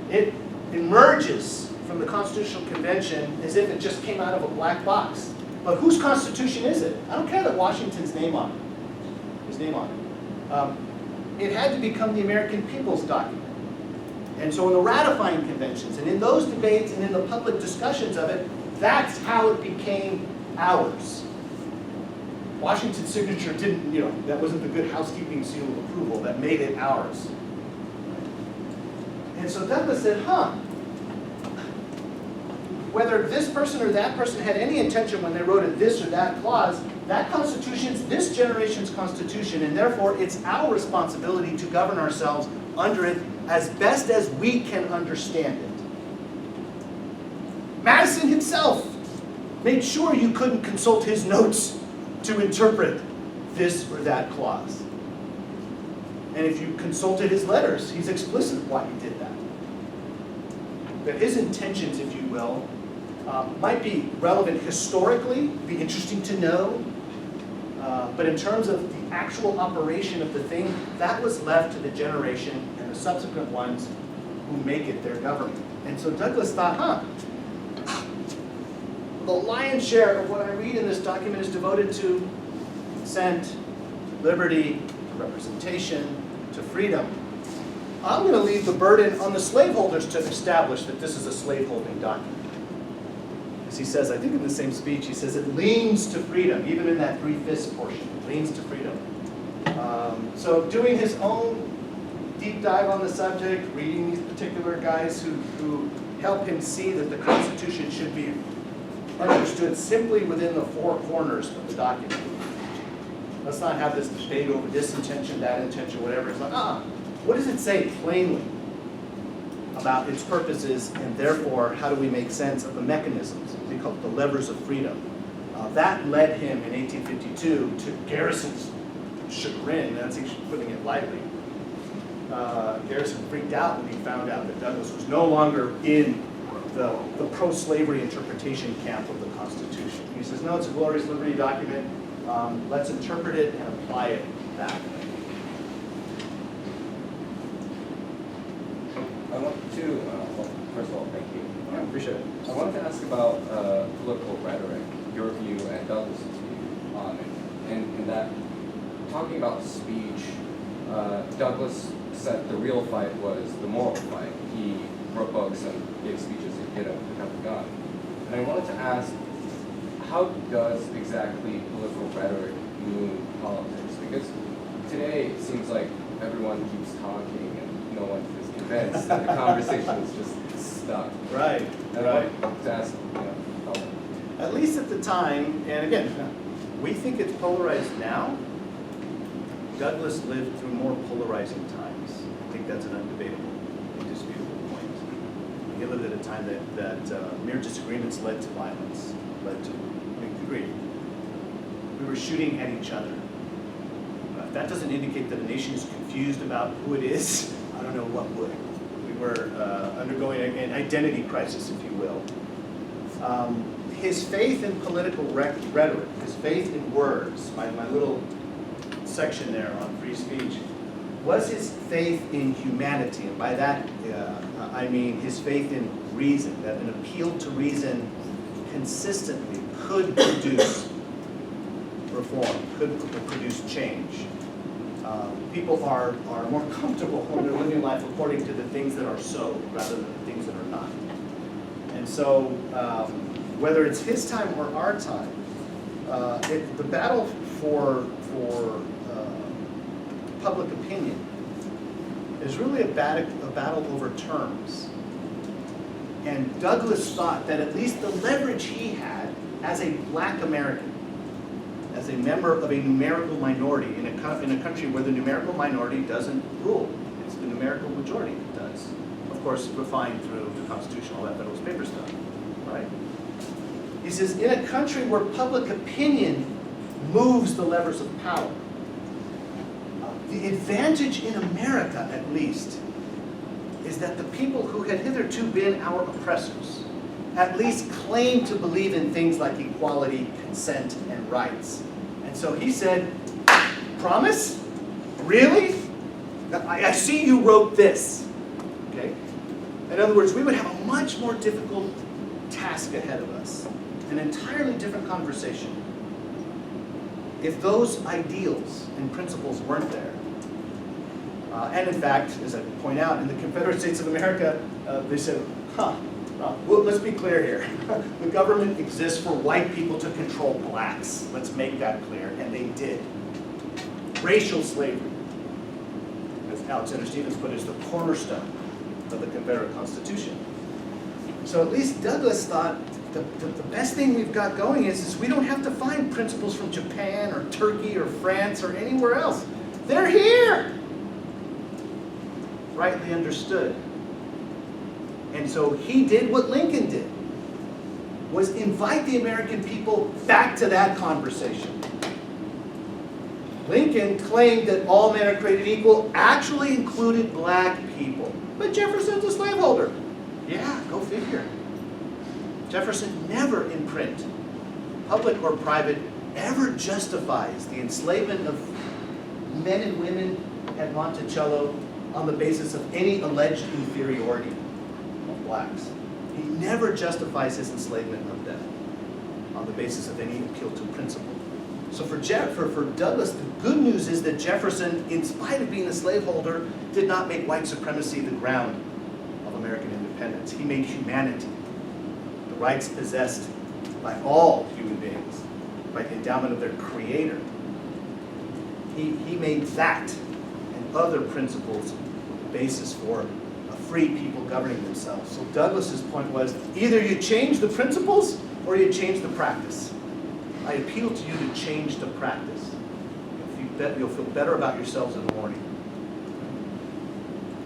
It emerges from the Constitutional Convention as if it just came out of a black box. But whose Constitution is it? I don't care that Washington's name on it. His name on it. It had to become the American people's document. And so in the ratifying conventions, and in those debates, and in the public discussions of it, that's how it became ours. Washington's signature didn't, that wasn't the good housekeeping seal of approval that made it ours. And so Douglass said, whether this person or that person had any intention when they wrote in this or that clause, that Constitution's this generation's Constitution, and therefore it's our responsibility to govern ourselves under it as best as we can understand it. Madison himself made sure you couldn't consult his notes to interpret this or that clause. And if you consulted his letters, he's explicit why he did that. But his intentions, if you will, might be relevant historically, be interesting to know, but in terms of the actual operation of the thing, that was left to the generation and the subsequent ones who make it their government. And so Douglass thought, the lion's share of what I read in this document is devoted to consent, liberty, to representation, to freedom. I'm going to leave the burden on the slaveholders to establish that this is a slaveholding document. As he says, I think in the same speech, he says it leans to freedom, even in that 3/5 portion, it leans to freedom. So doing his own deep dive on the subject, reading these particular guys who help him see that the Constitution should be understood simply within the four corners of the document. Let's not have this debate over this intention, that intention, whatever. It's like, what does it say plainly about its purposes, and therefore, how do we make sense of the mechanisms? They call it the levers of freedom. That led him in 1852 to Garrison's chagrin, that's putting it lightly. Garrison freaked out when he found out that Douglas was no longer in the pro-slavery interpretation camp of the Constitution. He says, no, it's a glorious liberty document. Let's interpret it and apply it that way. I want to, well, first of all, thank you. I appreciate it. I wanted to ask about political rhetoric, your view and Douglas' view on it. And in that, talking about speech, Douglas said the real fight was the moral fight. He wrote books and gave speeches to get a gun. And I wanted to ask, how does exactly political rhetoric mean politics? Because today it seems like everyone keeps talking and no one is convinced that the conversation is just stuck. Right, And right. I wanted to ask, At least at the time, and again, we think it's polarized now. Douglas lived through more polarizing times. I think that's an undebatable, indisputable point. He lived at a time that mere disagreements led to violence, led to, agreed. We were shooting at each other. If that doesn't indicate that a nation is confused about who it is, I don't know what would. We were undergoing an identity crisis, if you will. His faith in political rhetoric, his faith in words, my little section there on free speech, was his faith in humanity. And by that, I mean his faith in reason, that an appeal to reason consistently could produce reform, could produce change. People are more comfortable when they're living life according to the things that are so, rather than the things that are not. And so, whether it's his time or our time, the battle for public opinion is really a battle over terms. And Douglas thought that at least the leverage he had as a black American, as a member of a numerical minority in a country where the numerical minority doesn't rule, it's the numerical majority that does. Of course, refined through the Constitution, all that Federalist Papers stuff, right? He says, in a country where public opinion moves the levers of power, the advantage in America, at least, is that the people who had hitherto been our oppressors at least claimed to believe in things like equality, consent, and rights. And so he said, promise? Really? I see you wrote this. Okay? In other words, we would have a much more difficult task ahead of us, an entirely different conversation, if those ideals and principles weren't there. And in fact, as I point out, in the Confederate States of America, they said, well, let's be clear here. The government exists for white people to control blacks. Let's make that clear. And they did. Racial slavery, as Alexander Stephens put it, is the cornerstone of the Confederate Constitution. So at least Douglas thought the best thing we've got going is we don't have to find principles from Japan or Turkey or France or anywhere else. They're here! Rightly understood. And so he did what Lincoln did, was invite the American people back to that conversation. Lincoln claimed that all men are created equal, actually included black people. But Jefferson's a slaveholder. Yeah, go figure. Jefferson never in print, public or private, ever justifies the enslavement of men and women at Monticello on the basis of any alleged inferiority of blacks. He never justifies his enslavement of them. on the basis of any appeal to principle. So for Douglas, the good news is that Jefferson, in spite of being a slaveholder, did not make white supremacy the ground of American independence. He made humanity, the rights possessed by all human beings, by the endowment of their creator. He made that and other principles the basis for a free people governing themselves. So Douglas's point was, either you change the principles or you change the practice. I appeal to you to change the practice. You'll feel better about yourselves in the morning.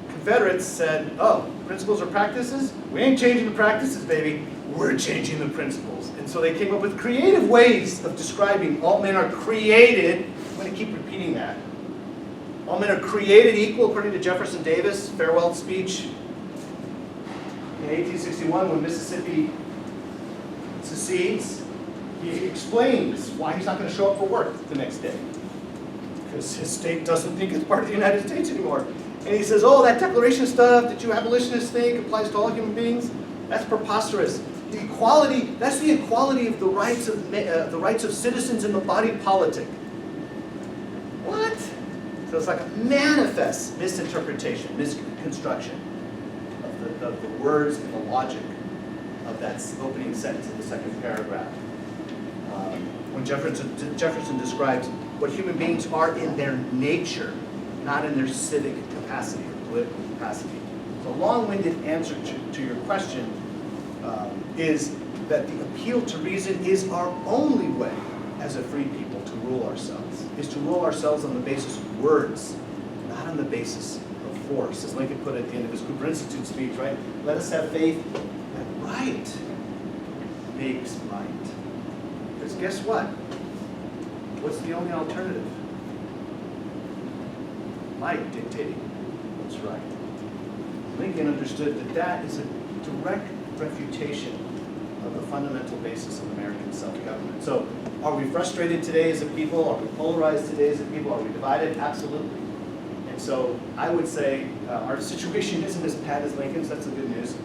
Confederates said, oh, principles or practices? We ain't changing the practices, baby. We're changing the principles. And so they came up with creative ways of describing all men are created. I'm going to keep repeating that. All men are created equal, according to Jefferson Davis' farewell speech in 1861 when Mississippi secedes. He explains why he's not going to show up for work the next day. Because his state doesn't think it's part of the United States anymore. And he says, oh, that declaration stuff that you abolitionists think applies to all human beings, that's preposterous. The equality, that's the equality of the rights of citizens in the body politic. What? So it's like a manifest misinterpretation, misconstruction of the words and the logic of that opening sentence in the second paragraph. When Jefferson describes what human beings are in their nature, not in their civic capacity or political capacity. The long-winded answer to your question is that the appeal to reason is our only way as a free people to rule ourselves, is to rule ourselves on the basis of words, not on the basis of force. As Lincoln put it at the end of his Cooper Institute speech, right? Let us have faith that right makes might. Because guess what? What's the only alternative? Might dictating what's right. Lincoln understood that that is a direct refutation of the fundamental basis of American self-government. So, are we frustrated today as a people? Are we polarized today as a people? Are we divided? Absolutely. And so, I would say our situation isn't as bad as Lincoln's. That's the good news.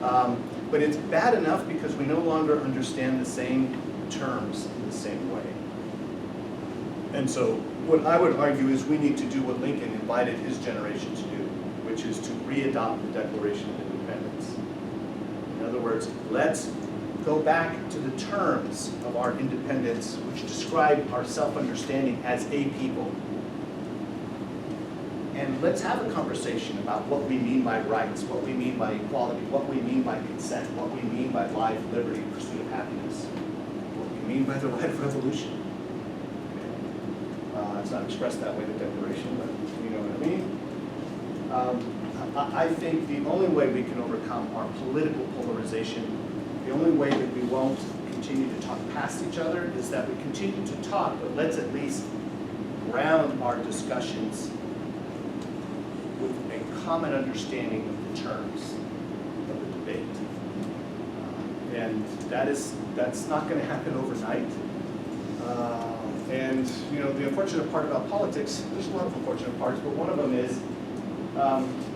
But it's bad enough because we no longer understand the same terms in the same way. And so, what I would argue is we need to do what Lincoln invited his generation to do, which is to re-adopt the Declaration of Independence. In other words, let's go back to the terms of our independence, which describe our self-understanding as a people. And let's have a conversation about what we mean by rights, what we mean by equality, what we mean by consent, what we mean by life, liberty, pursuit of happiness, what we mean by the right of revolution. It's not expressed that way in the Declaration, but you know what I mean. I think the only way we can overcome our political polarization, the only way that we won't continue to talk past each other is that we continue to talk, but let's at least ground our discussions with a common understanding of the terms of the debate. And that's not going to happen overnight. And you know, the unfortunate part about politics, there's a lot of unfortunate parts, but one of them is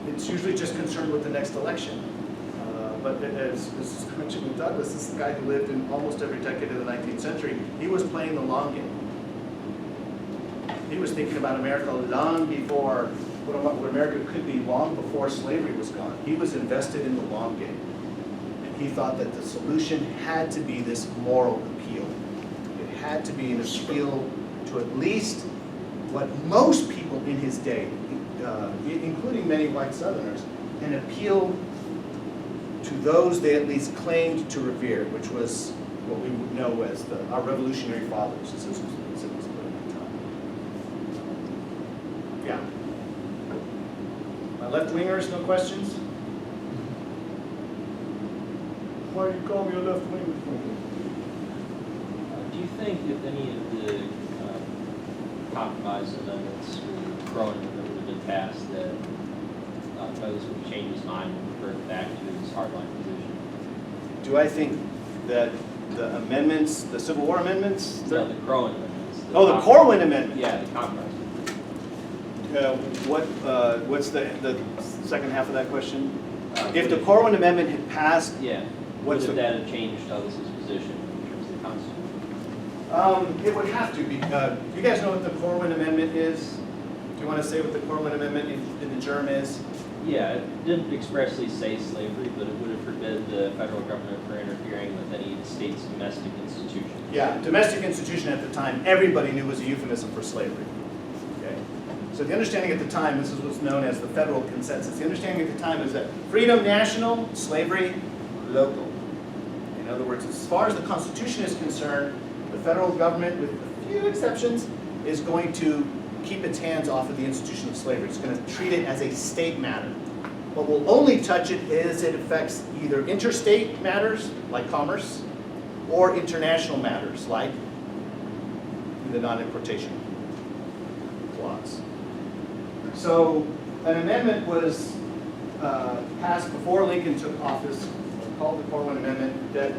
it's usually just concerned with the next election. But as mentioned with Douglas, this is the guy who lived in almost every decade of the 19th century. He was playing the long game. He was thinking about America long before, what America could be long before slavery was gone. He was invested in the long game. And he thought that the solution had to be this moral appeal. It had to be an appeal to at least what most people in his day, including many white Southerners, an appeal to those they at least claimed to revere, which was what we would know as our revolutionary fathers, as it was put at the time. Yeah. My left-wingers, no questions? Why do you call me a left-winger? Do you think if any of the compromise amendments were thrown in the past that Douglas would change his mind and revert back to his hardline position? Do I think that the amendments, the Civil War amendments? No, the Crowan amendments. The Corwin Amendment. Yeah, the compromise. What's the second half of that question? If the Corwin Amendment had passed, Yeah. what's Would the... that have changed Douglas's position in terms of the Constitution? It would have to be. You guys know what the Corwin Amendment is? Do you want to say what the Corwin Amendment in the germ is? Yeah, it didn't expressly say slavery, but it would have forbid the federal government from interfering with any state's domestic institution. Yeah, domestic institution at the time, everybody knew was a euphemism for slavery. Okay? So the understanding at the time, this is what's known as the federal consensus. The understanding at the time is that freedom national, slavery local. In other words, as far as the Constitution is concerned, the federal government, with a few exceptions, is going to keep its hands off of the institution of slavery. It's going to treat it as a state matter. What will only touch it is it affects either interstate matters, like commerce, or international matters, like the non-importation clause. So an amendment was passed before Lincoln took office, called the Corwin Amendment, that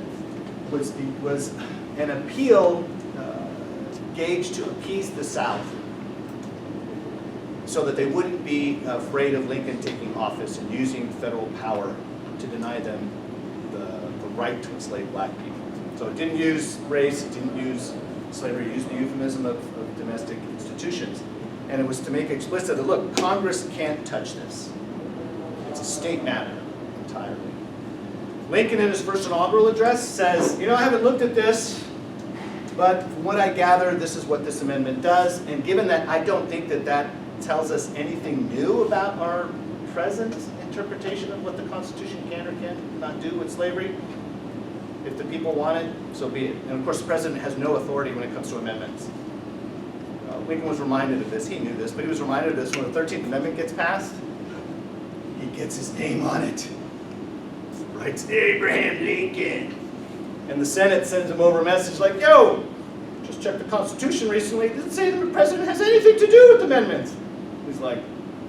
was an appeal gauged to appease the South, so that they wouldn't be afraid of Lincoln taking office and using federal power to deny them the right to enslave black people. So it didn't use race, it didn't use slavery, it used the euphemism of domestic institutions. And it was to make explicit that, look, Congress can't touch this. It's a state matter entirely. Lincoln, in his first inaugural address, says, you know, I haven't looked at this, but from what I gather, this is what this amendment does. And given that I don't think that that tells us anything new about our present interpretation of what the Constitution can or cannot do with slavery, if the people want it, so be it. And of course, the president has no authority when it comes to amendments. Lincoln was reminded of this, he knew this, but he was reminded of this when the 13th Amendment gets passed. He gets his name on it. Writes Abraham Lincoln. And the Senate sends him over a message like, yo, just checked the Constitution recently. It doesn't say that the president has anything to do with amendments. He's like,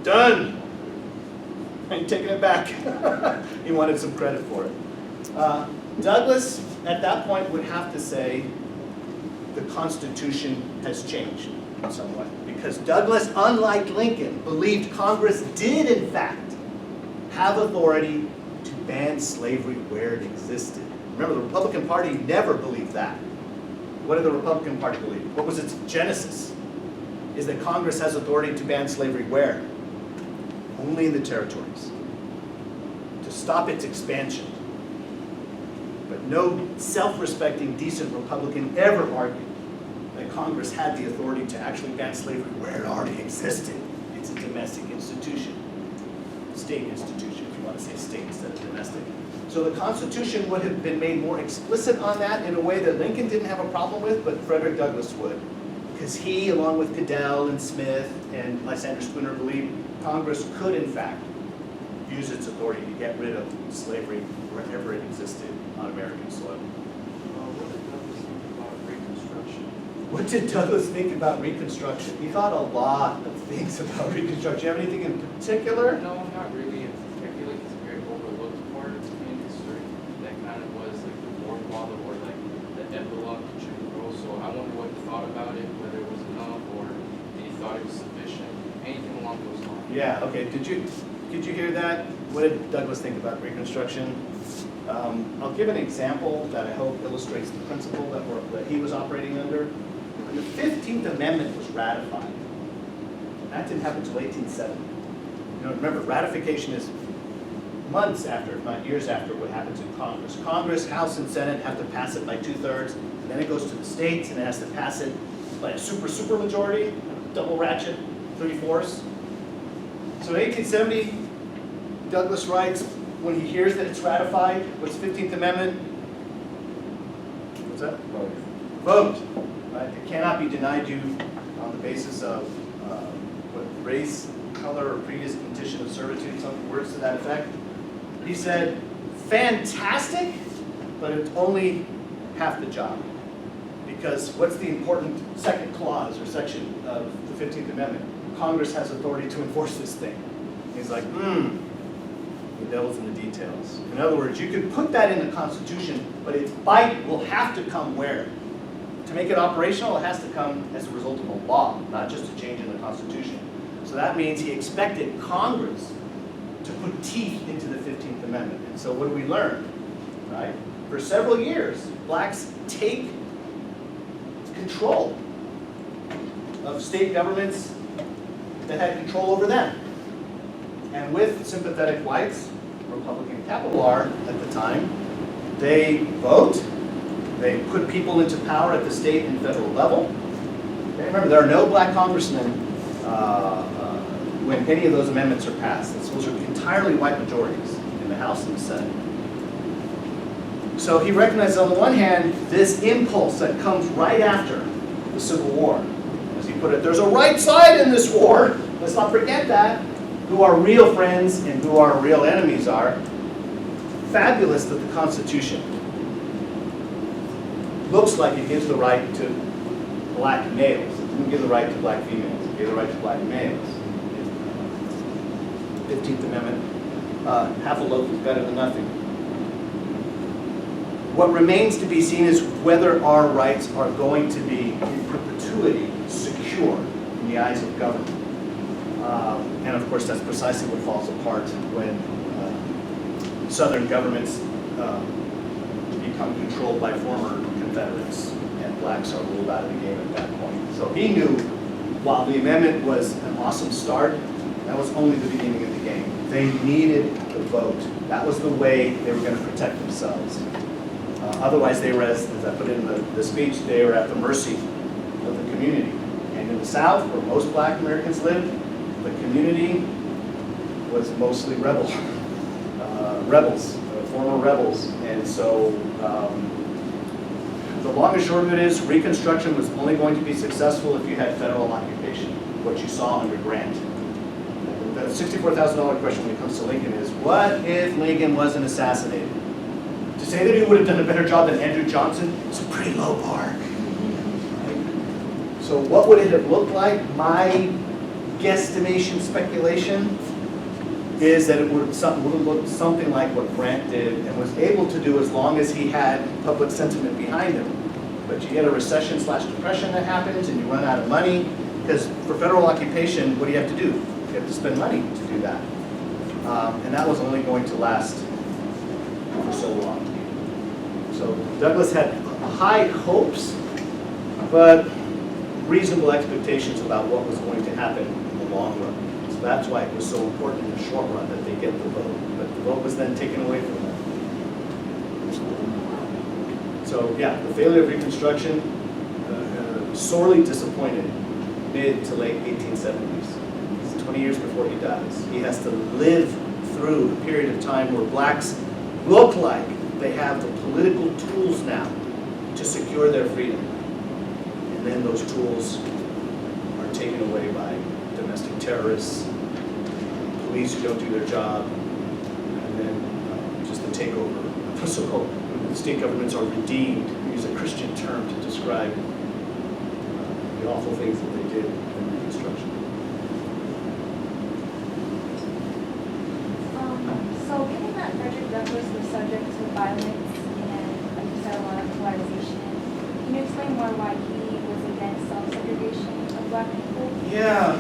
done. And taking it back. He wanted some credit for it. Douglas, at that point, would have to say the Constitution has changed somewhat. Because Douglas, unlike Lincoln, believed Congress did, in fact, have authority to ban slavery where it existed. Remember, the Republican Party never believed that. What did the Republican Party believe? What was its genesis? Is that Congress has authority to ban slavery where? Only in the territories. To stop its expansion. But no self-respecting, decent Republican ever argued that Congress had the authority to actually ban slavery where it already existed. It's a domestic institution. State institution, if you want to say state instead of domestic. So the Constitution would have been made more explicit on that in a way that Lincoln didn't have a problem with, but Frederick Douglass would. Because he, along with Goodell and Smith and Lysander Spooner, believed Congress could, in fact, use its authority to get rid of slavery wherever it existed on American soil. What did Douglas think about Reconstruction? He thought a lot of things about Reconstruction. Do you have anything in particular? No, not really in particular. It's a very overlooked part in history. That kind of was like the forefather or like the epilogue to Jim Crow. So I wonder what he thought about it, whether it was enough or he thought it was sufficient, anything along those lines. Yeah, okay. Did you hear that? What did Douglas think about Reconstruction? I'll give an example that I hope illustrates the principle that he was operating under. When the 15th Amendment was ratified, that didn't happen until 1870. You know, remember, ratification is months after, if not years after, what happens in Congress. Congress, House, and Senate have to pass it by 2/3, and then it goes to the states, and it has to pass it by a super majority, double ratchet, 3/4. So in 1870, Douglas writes, when he hears that it's ratified, what's the 15th Amendment? What's that? Vote. Right? It cannot be denied you on the basis of race, color, or previous condition of servitude, some words to that effect. He said, fantastic, but it's only half the job. Because what's the important second clause or section of the 15th Amendment? Congress has authority to enforce this thing. He's like, the devil's in the details. In other words, you can put that in the Constitution, but its bite will have to come where? To make it operational, it has to come as a result of a law, not just a change in the Constitution. So that means he expected Congress to put teeth into the 15th Amendment. And so what do we learn? Right? For several years, blacks take control of state governments that had control over them. And with sympathetic whites, Republican capital R at the time, they vote, they put people into power at the state and federal level. Okay, remember, there are no black congressmen when any of those amendments are passed. Those are entirely white majorities in the House and the Senate. So he recognizes, on the one hand, this impulse that comes right after the Civil War. As he put it, there's a right side in this war. Let's not forget that. Who our real friends and who our real enemies are. Fabulous that the Constitution looks like it gives the right to black males. It doesn't give the right to black females. It gives the right to black males. 15th Amendment, half a loaf is better than nothing. What remains to be seen is whether our rights are going to be in perpetuity secure in the eyes of government. And of course, that's precisely what falls apart when Southern governments become controlled by former Confederates, and blacks are ruled out of the game at that point. So he knew, while the amendment was an awesome start, that was only the beginning of the game. They needed the vote. That was the way they were going to protect themselves. Otherwise, they were, as I put in the speech, they were at the mercy of the community. And in the South, where most black Americans lived, the community was mostly rebels, former rebels. And so the long and short of it is Reconstruction was only going to be successful if you had federal occupation, what you saw under Grant. The $64,000 question when it comes to Lincoln is, what if Lincoln wasn't assassinated? To say that he would have done a better job than Andrew Johnson is a pretty low bar. Right? So what would it have looked like? My guesstimation speculation is that it would have looked something like what Grant did and was able to do as long as he had public sentiment behind him. But you get a recession/depression that happens and you run out of money, because for federal occupation, what do you have to do? You have to spend money to do that. And that was only going to last for so long. So Douglas had high hopes, but reasonable expectations about what was going to happen in the long run. So that's why it was so important in the short run that they get the vote. But the vote was then taken away from them. So yeah, the failure of Reconstruction, sorely disappointed mid to late 1870s. 20 years before he dies. He has to live through a period of time where blacks look like they have the political tools now to secure their freedom. And then those tools are taken away by domestic terrorists, police who don't do their job, and then just the takeover. The so-called state governments are redeemed. We use a Christian term to describe the awful things that they did in Reconstruction. So given that Frederick Douglass was subject to violence and, like you said, a lot of polarization, can you explain more why he was against self-segregation of black people? Yeah,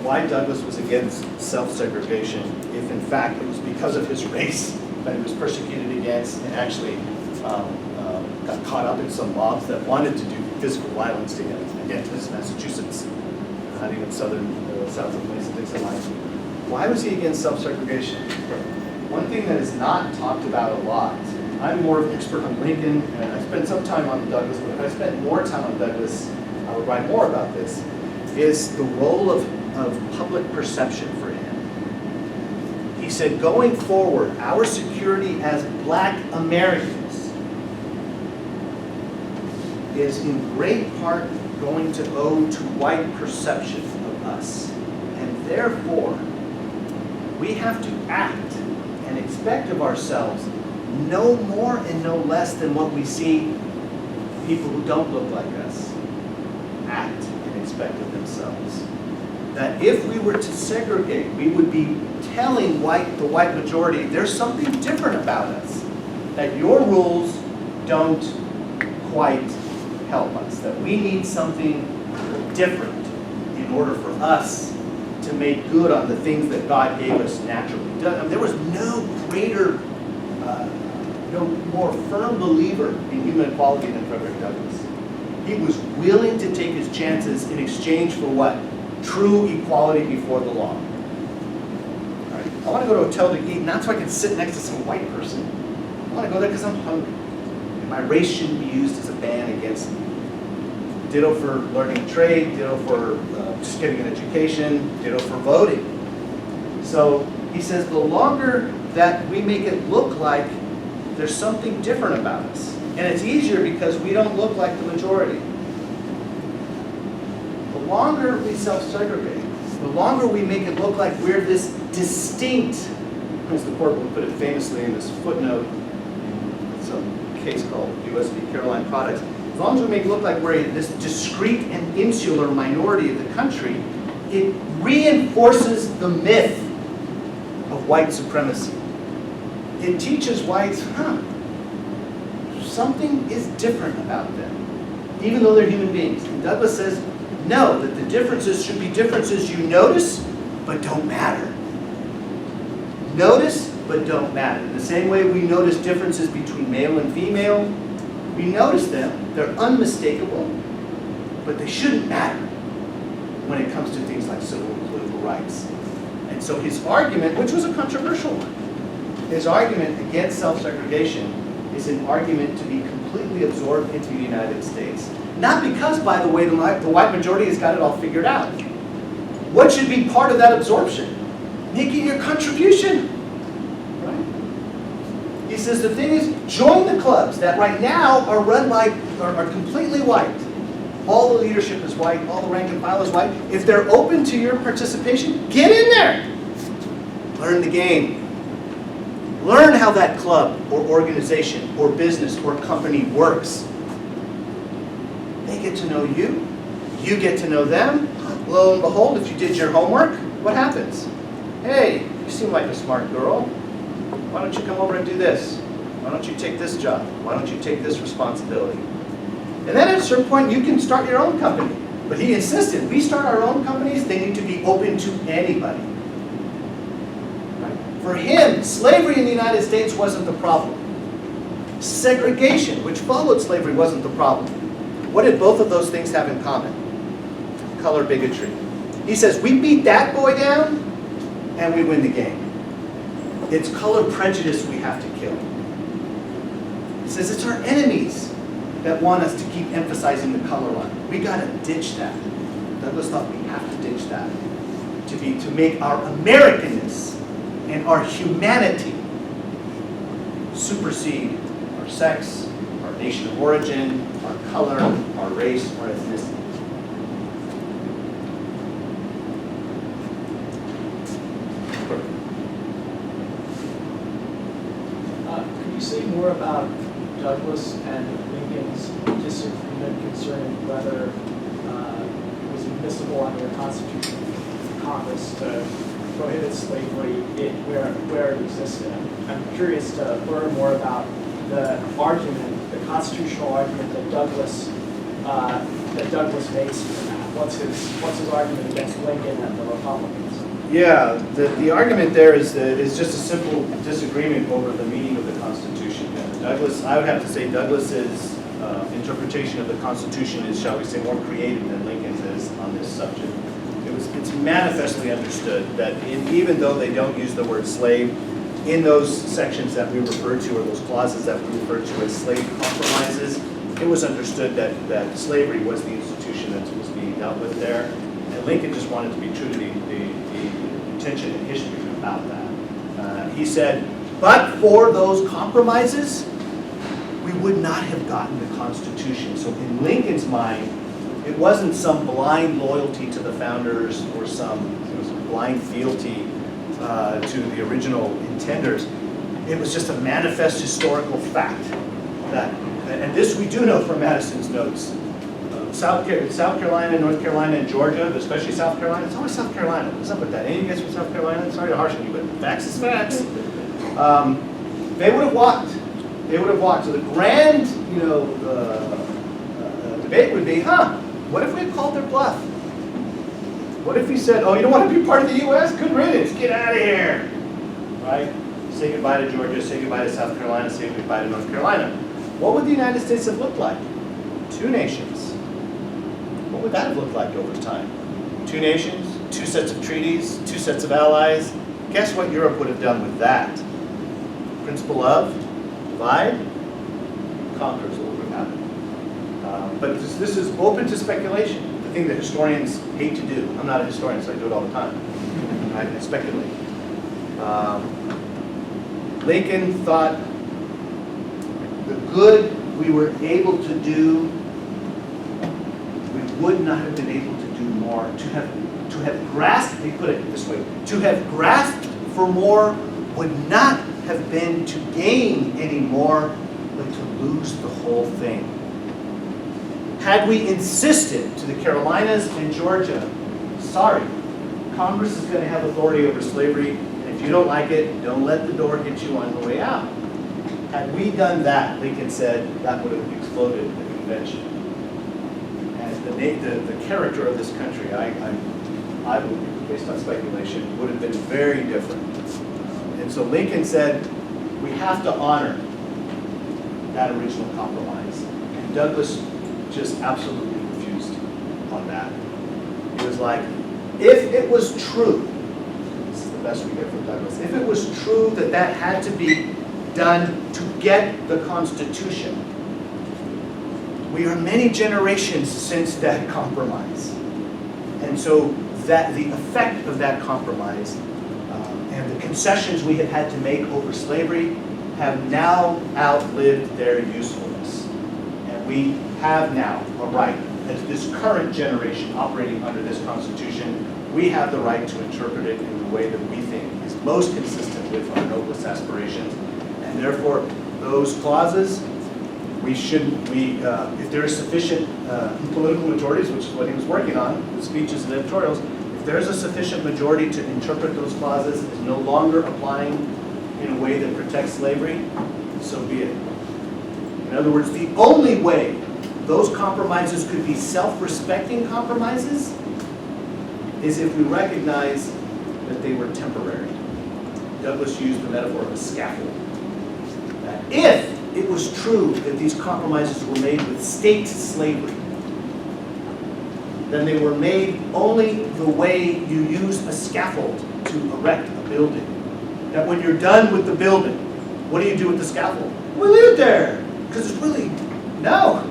why Douglas was against self-segregation, if in fact it was because of his race that he was persecuted against and actually got caught up in some mobs that wanted to do physical violence to him against Massachusetts, not even south of the Mason-Dixon line. Why was he against self-segregation? One thing that is not talked about a lot, I'm more of an expert on Lincoln, and I spent some time on Douglas, but if I spent more time on Douglas, I would write more about this, is the role of public perception for him. He said, going forward, our security as black Americans is in great part going to owe to white perception of us. And therefore, we have to act and expect of ourselves no more and no less than what we see people who don't look like us act and expect of themselves. That if we were to segregate, we would be telling the white majority, there's something different about us. That your rules don't quite help us. That we need something different in order for us to make good on the things that God gave us naturally. There was no greater no more firm believer in human equality than Frederick Douglass. He was willing to take his chances in exchange for what? True equality before the law. All right. I want to go to a hotel to eat, not so I can sit next to some white person. I want to go there because I'm hungry. And my race shouldn't be used as a ban against me. Ditto for learning a trade, ditto for just getting an education, ditto for voting. So he says the longer that we make it look like there's something different about us, and it's easier because we don't look like the majority. The longer we self-segregate, the longer we make it look like we're this distinct, as the court will put it famously in this footnote, in some case called U.S. v. Caroline Products, as long as we make it look like we're this discrete and insular minority of the country, it reinforces the myth of white supremacy. It teaches whites, something is different about them, even though they're human beings. And Douglass says, no, that the differences should be differences you notice, but don't matter. Notice, but don't matter. In the same way we notice differences between male and female, we notice them, they're unmistakable, but they shouldn't matter when it comes to things like civil and political rights. And so his argument, which was a controversial one, his argument against self-segregation is an argument to be completely absorbed into the United States. Not because, by the way, the white majority has got it all figured out. What should be part of that absorption? Making your contribution. Right? He says the thing is, join the clubs that right now are run by, are completely white. All the leadership is white, all the rank and file is white. If they're open to your participation, get in there. Learn the game. Learn how that club or organization or business or company works. They get to know you. You get to know them. Lo and behold, if you did your homework, what happens? Hey, you seem like a smart girl. Why don't you come over and do this? Why don't you take this job? Why don't you take this responsibility? And then at a certain point, you can start your own company. But he insisted, we start our own companies, they need to be open to anybody. For him, slavery in the United States wasn't the problem. Segregation, which followed slavery, wasn't the problem. What did both of those things have in common? Color bigotry. He says, we beat that boy down, and we win the game. It's color prejudice we have to kill. He says, it's our enemies that want us to keep emphasizing the color line. We got to ditch that. Douglass thought we have to ditch that to make our Americanness and our humanity supersede our sex, our nation of origin, our color, our race, our ethnicity. Could you say more about Douglass and Lincoln's disagreement concerning whether it was admissible under the Constitution of Congress to prohibit slavery where it existed? I'm curious to learn more about the argument, the constitutional argument that Douglass makes for that. What's his argument against Lincoln and the Republicans? Yeah, the argument there is just a simple disagreement over the meaning of the Constitution. Douglass, I would have to say Douglass's interpretation of the Constitution is, shall we say, more creative than Lincoln's is on this subject. It's manifestly understood that even though they don't use the word slave, in those sections that we refer to, or those clauses that we refer to as slave compromises, it was understood that slavery was the institution that was being dealt with there. And Lincoln just wanted to be true to the intention and history about that. He said, but for those compromises, we would not have gotten the Constitution. So in Lincoln's mind, it wasn't some blind loyalty to the founders or some blind fealty to the original intenders. It was just a manifest historical fact that, and this we do know from Madison's notes, South Carolina, North Carolina, and Georgia, but especially South Carolina. It's always South Carolina. What's up with that? Any of you guys from South Carolina? Sorry to harsh on you, but facts is facts. They would have walked. They would have walked. So the grand, debate would be, what if we had called their bluff? What if we said, oh, you don't want to be part of the U.S.? Good riddance. Get out of here. Right? say goodbye to Georgia, say goodbye to South Carolina, say goodbye to North Carolina. What would the United States have looked like? Two nations. What would that have looked like over time? Two nations, two sets of treaties, two sets of allies. Guess what Europe would have done with that? Principle of divide, conquer is what would have happened. But this is open to speculation, the thing that historians hate to do. I'm not a historian, so I do it all the time. I speculate. Lincoln thought the good we were able to do, we would not have been able to do more. To have grasped, he put it this way, to have grasped for more would not have been to gain any more, but to lose the whole thing. Had we insisted to the Carolinas and Georgia, sorry, Congress is going to have authority over slavery, and if you don't like it, don't let the door hit you on the way out. Had we done that, Lincoln said, that would have exploded the convention. And the character of this country, I believe, based on speculation, would have been very different. And so Lincoln said, we have to honor that original compromise. And Douglas just absolutely refused on that. He was like, if it was true, this is the best we get from Douglas, if it was true that that had to be done to get the Constitution, we are many generations since that compromise. And so that the effect of that compromise and the concessions we have had to make over slavery have now outlived their usefulness. And we have now a right, as this current generation operating under this Constitution, we have the right to interpret it in the way that we think is most consistent with our noblest aspirations. And therefore, those clauses, if there is sufficient political majorities, which is what he was working on, with speeches and editorials, if there's a sufficient majority to interpret those clauses as no longer applying in a way that protects slavery, so be it. In other words, the only way those compromises could be self-respecting compromises is if we recognize that they were temporary. Douglas used the metaphor of a scaffold. That if it was true that these compromises were made with state slavery, then they were made only the way you use a scaffold to erect a building. That when you're done with the building, what do you do with the scaffold? We leave it there, because it's really, no,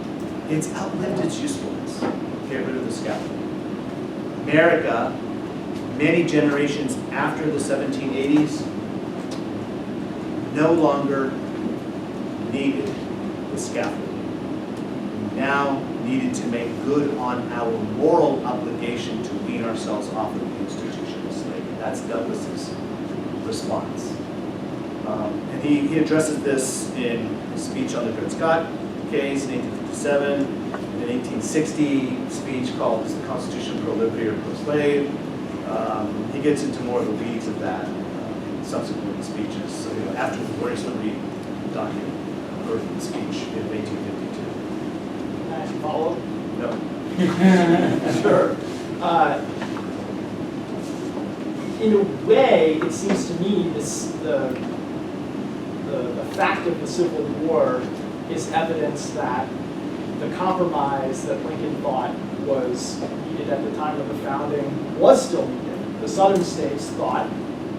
it's outlived its usefulness. Get rid of the scaffold. America, many generations after the 1780s, no longer needed the scaffold. We now needed to make good on our moral obligation to wean ourselves off of the institution of slavery. That's Douglas's response. And he addresses this in his speech on the Dred Scott case in 1857, in an 1860 speech called The Constitution Pro-Liberty or Pro-Slave. He gets into more of the weeds of that in subsequent speeches. So, after the Glorious Liberty document, or speech in 1852. Can I follow? No. Sure. In a way, it seems to me the fact of the Civil War is evidence that the compromise that Lincoln thought was needed at the time of the founding was still needed. The Southern states thought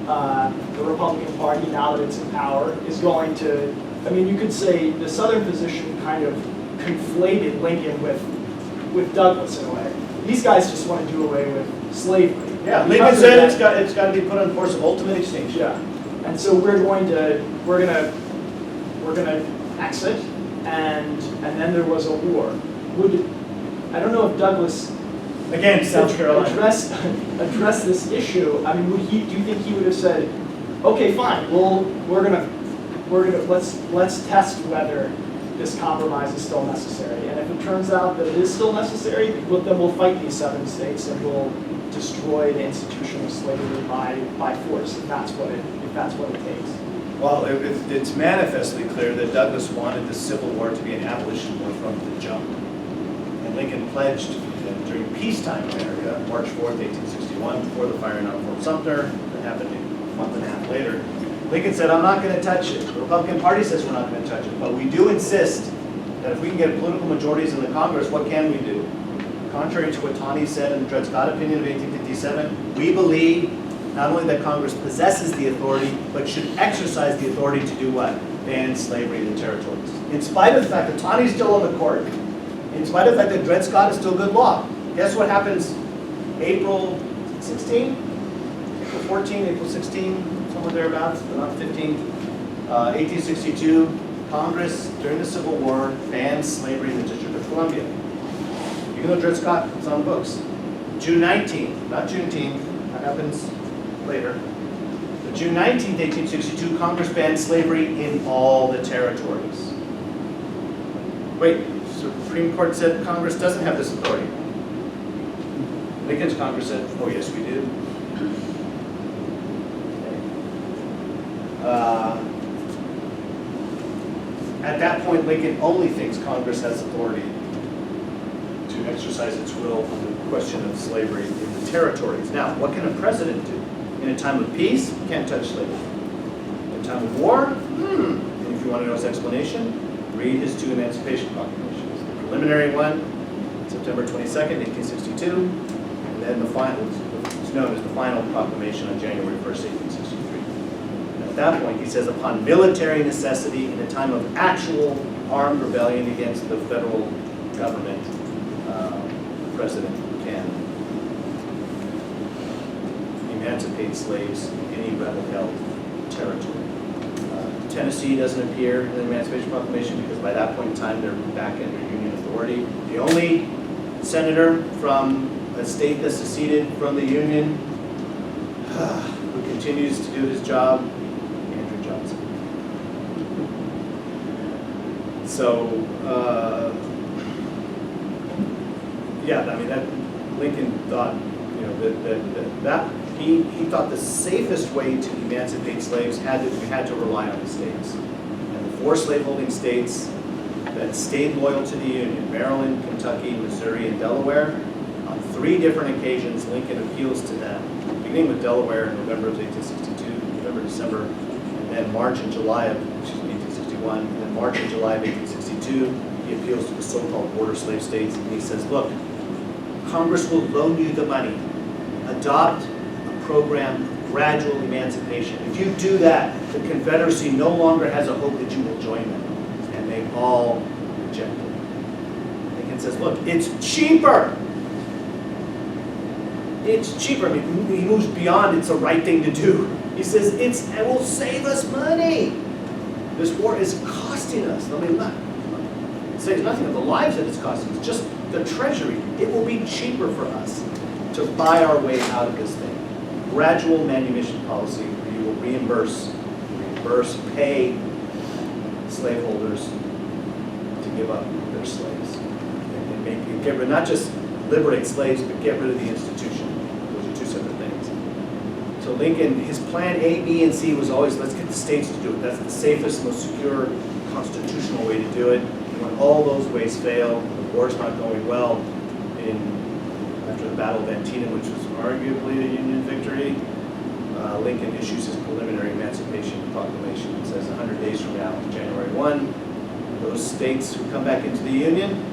the Republican Party, now that it's in power, is going to, I mean, you could say the Southern position kind of conflated Lincoln with Douglas in a way. These guys just want to do away with slavery. Yeah, Lincoln said it's got to be put on the course of ultimate extinction. Yeah, and so we're gonna exit, and then there was a war. I don't know if Douglas Again, South Carolina. address this issue. I mean, do you think he would have said, okay, fine, let's test whether this compromise is still necessary, and if it turns out that it is still necessary, then we'll fight these 7 states and we'll destroy the institution of slavery by force, if that's what it takes. Well, it's manifestly clear that Douglas wanted the Civil War to be an abolition war from the jump. And Lincoln pledged that during peacetime America, March 4th, 1861, before the firing on Fort Sumter, that happened a month and a half later, Lincoln said, I'm not gonna touch it. The Republican Party says we're not gonna touch it, but we do insist that if we can get political majorities in the Congress, what can we do? Contrary to what Taney said in the Dred Scott opinion of 1857, we believe not only that Congress possesses the authority, but should exercise the authority to do what? Ban slavery in the territories. In spite of the fact that Taney's still on the court, in spite of the fact that Dred Scott is still good law. Guess what happens April 16? April 14, April 16, somewhere thereabouts, but not 15. 1862, Congress, during the Civil War, banned slavery in the District of Columbia. Even though Dred Scott is on the books. June 19th, not Juneteenth, that happens later. But June 19th, 1862, Congress banned slavery in all the territories. Wait, Supreme Court said Congress doesn't have this authority. Lincoln's Congress said, oh yes we do. At that point, Lincoln only thinks Congress has authority to exercise its will on the question of slavery in the territories. Now, what can a president do? In a time of peace, can't touch slavery. In a time of war, and if you want to know his explanation, read his 2 Emancipation Proclamations. The preliminary one, September 22nd, 1862, and then the final, what's known as the final proclamation on January 1st, 1863. At that point, he says, upon military necessity in a time of actual armed rebellion against the federal government, the president can emancipate slaves in any rebel-held territory. Tennessee doesn't appear in the Emancipation Proclamation because by that point in time they're back under Union authority. The only senator from a state that seceded from the Union who continues to do his job, Andrew Johnson. So, yeah, I mean, that Lincoln thought, you know, that he thought the safest way to emancipate slaves we had to rely on the states. And the 4 slaveholding states that stayed loyal to the Union, Maryland, Kentucky, Missouri, and Delaware, on 3 different occasions, Lincoln appeals to them, beginning with Delaware in November of 1862, November, December, and then March and July of 1861, and then March and July of 1862, he appeals to the so-called border slave states, and he says, look, Congress will loan you the money. Adopt a program of gradual emancipation. If you do that, the Confederacy no longer has a hope that you will join them. And they all reject it. Lincoln says, look, it's cheaper. It's cheaper. I mean, he moves beyond it's the right thing to do. He says, it will save us money. This war is costing us. I mean, it says nothing of the lives that it's costing us, just the treasury. It will be cheaper for us to buy our way out of this thing. Gradual manumission policy where you will reimburse, pay slaveholders to give up their slaves. And get rid, not just liberate slaves, but get rid of the institution. Those are 2 separate things. So Lincoln, his plan A, B, and C was always, let's get the states to do it. That's the safest, most secure, constitutional way to do it. And when all those ways fail, the war's not going well, after the Battle of Antietam, which was arguably a Union victory, Lincoln issues his preliminary Emancipation Proclamation. It says 100 days from now, January 1, those states who come back into the Union,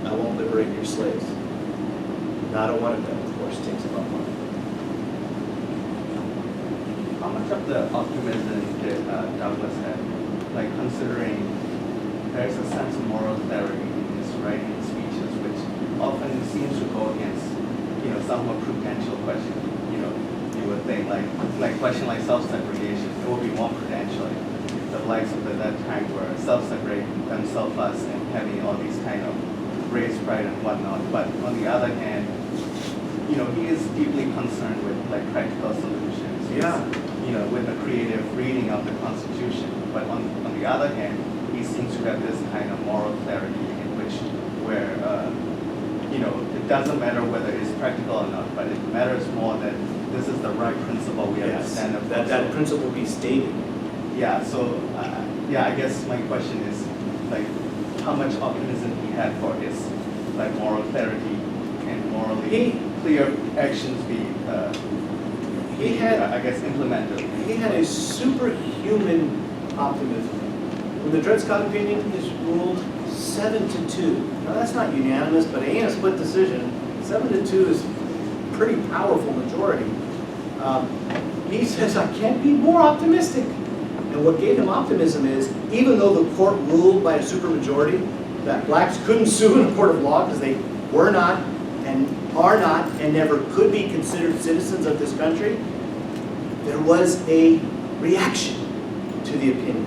I won't liberate your slaves. Not a one of them, of course, takes them up on it. How much of the optimism did Douglas have, like considering there's a sense of moral clarity in his writing speeches, which often seems to go against, you know, somewhat prudential questions. You know, you would think like question like self-segregation, it would be more prudential. The likes of that time were self-segregating themselves and having all these kind of race pride and whatnot. But on the other hand, you know, he is deeply concerned with like practical solutions. Yeah. You know, with the creative reading of the Constitution. But on the other hand, he seems to have this kind of moral clarity in which, where, you know, it doesn't matter whether it's practical or not, but it matters more that this is the right principle we have to stand up for. That principle be stated. Yeah, so, yeah, I guess my question is, like, how much optimism he had for his, like, moral clarity and morally clear actions be. He had- I guess, implemented. He had a superhuman optimism. When the Dred Scott opinion is ruled 7-2. Now that's not unanimous, but it ain't a split decision. 7-2 is a pretty powerful majority. He says, I can't be more optimistic. And what gave him optimism is, even though the court ruled by a supermajority that blacks couldn't sue in a court of law because they were not and are not and never could be considered citizens of this country, there was a reaction to the opinion.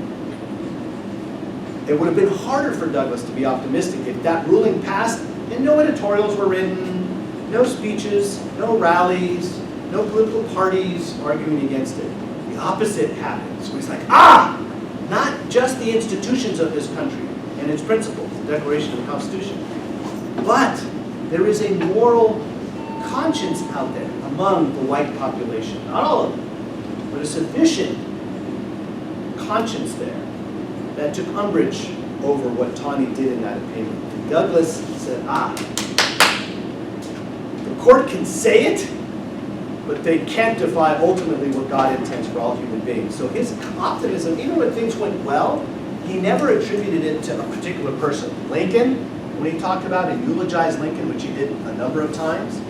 It would have been harder for Douglas to be optimistic if that ruling passed and no editorials were written, no speeches, no rallies, no political parties arguing against it. The opposite happened. So he's like, not just the institutions of this country and its principles, the Declaration of the Constitution, but there is a moral conscience out there among the white population. Not all of them, but a sufficient conscience there that took umbrage over what Tawney did in that opinion. And Douglas said, the court can say it, but they can't define ultimately what God intends for all human beings. So his optimism, even when things went well, he never attributed it to a particular person. Lincoln, when he talked about and eulogized Lincoln, which he did a number of times,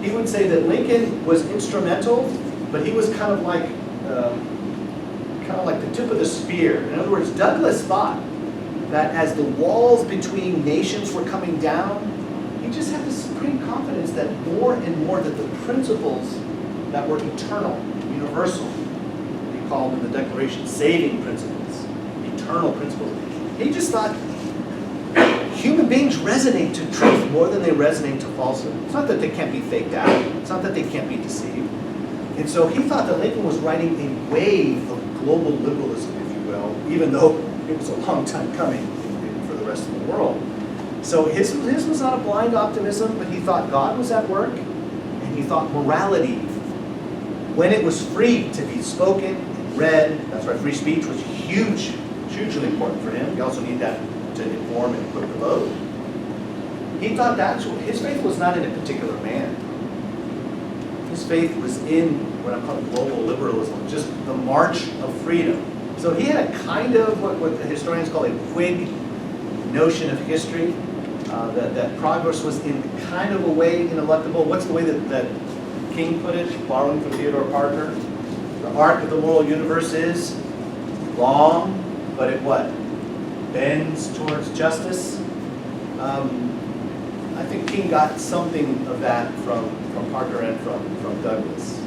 he would say that Lincoln was instrumental, but he was kind of like the tip of the spear. In other words, Douglas thought that as the walls between nations were coming down, he just had this supreme confidence that more and more that the principles that were eternal, universal, he called in the Declaration saving principles, eternal principles. He just thought human beings resonate to truth more than they resonate to falsehood. It's not that they can't be faked out. It's not that they can't be deceived. And so he thought that Lincoln was riding a wave of global liberalism, if you will, even though it was a long time coming for the rest of the world. So his was not a blind optimism, but he thought God was at work, and he thought morality, when it was free to be spoken and read, that's why free speech was hugely important for him. He also needed that to inform and equip the vote. He thought his faith was not in a particular man. His faith was in what I'm calling global liberalism, just the march of freedom. So he had a kind of what the historians call a Whig notion of history, that progress was in kind of a way ineluctable. What's the way that King put it, borrowing from Theodore Parker? The arc of the moral universe is long, but it what? Bends towards justice. I think King got something of that from Parker and from Douglas.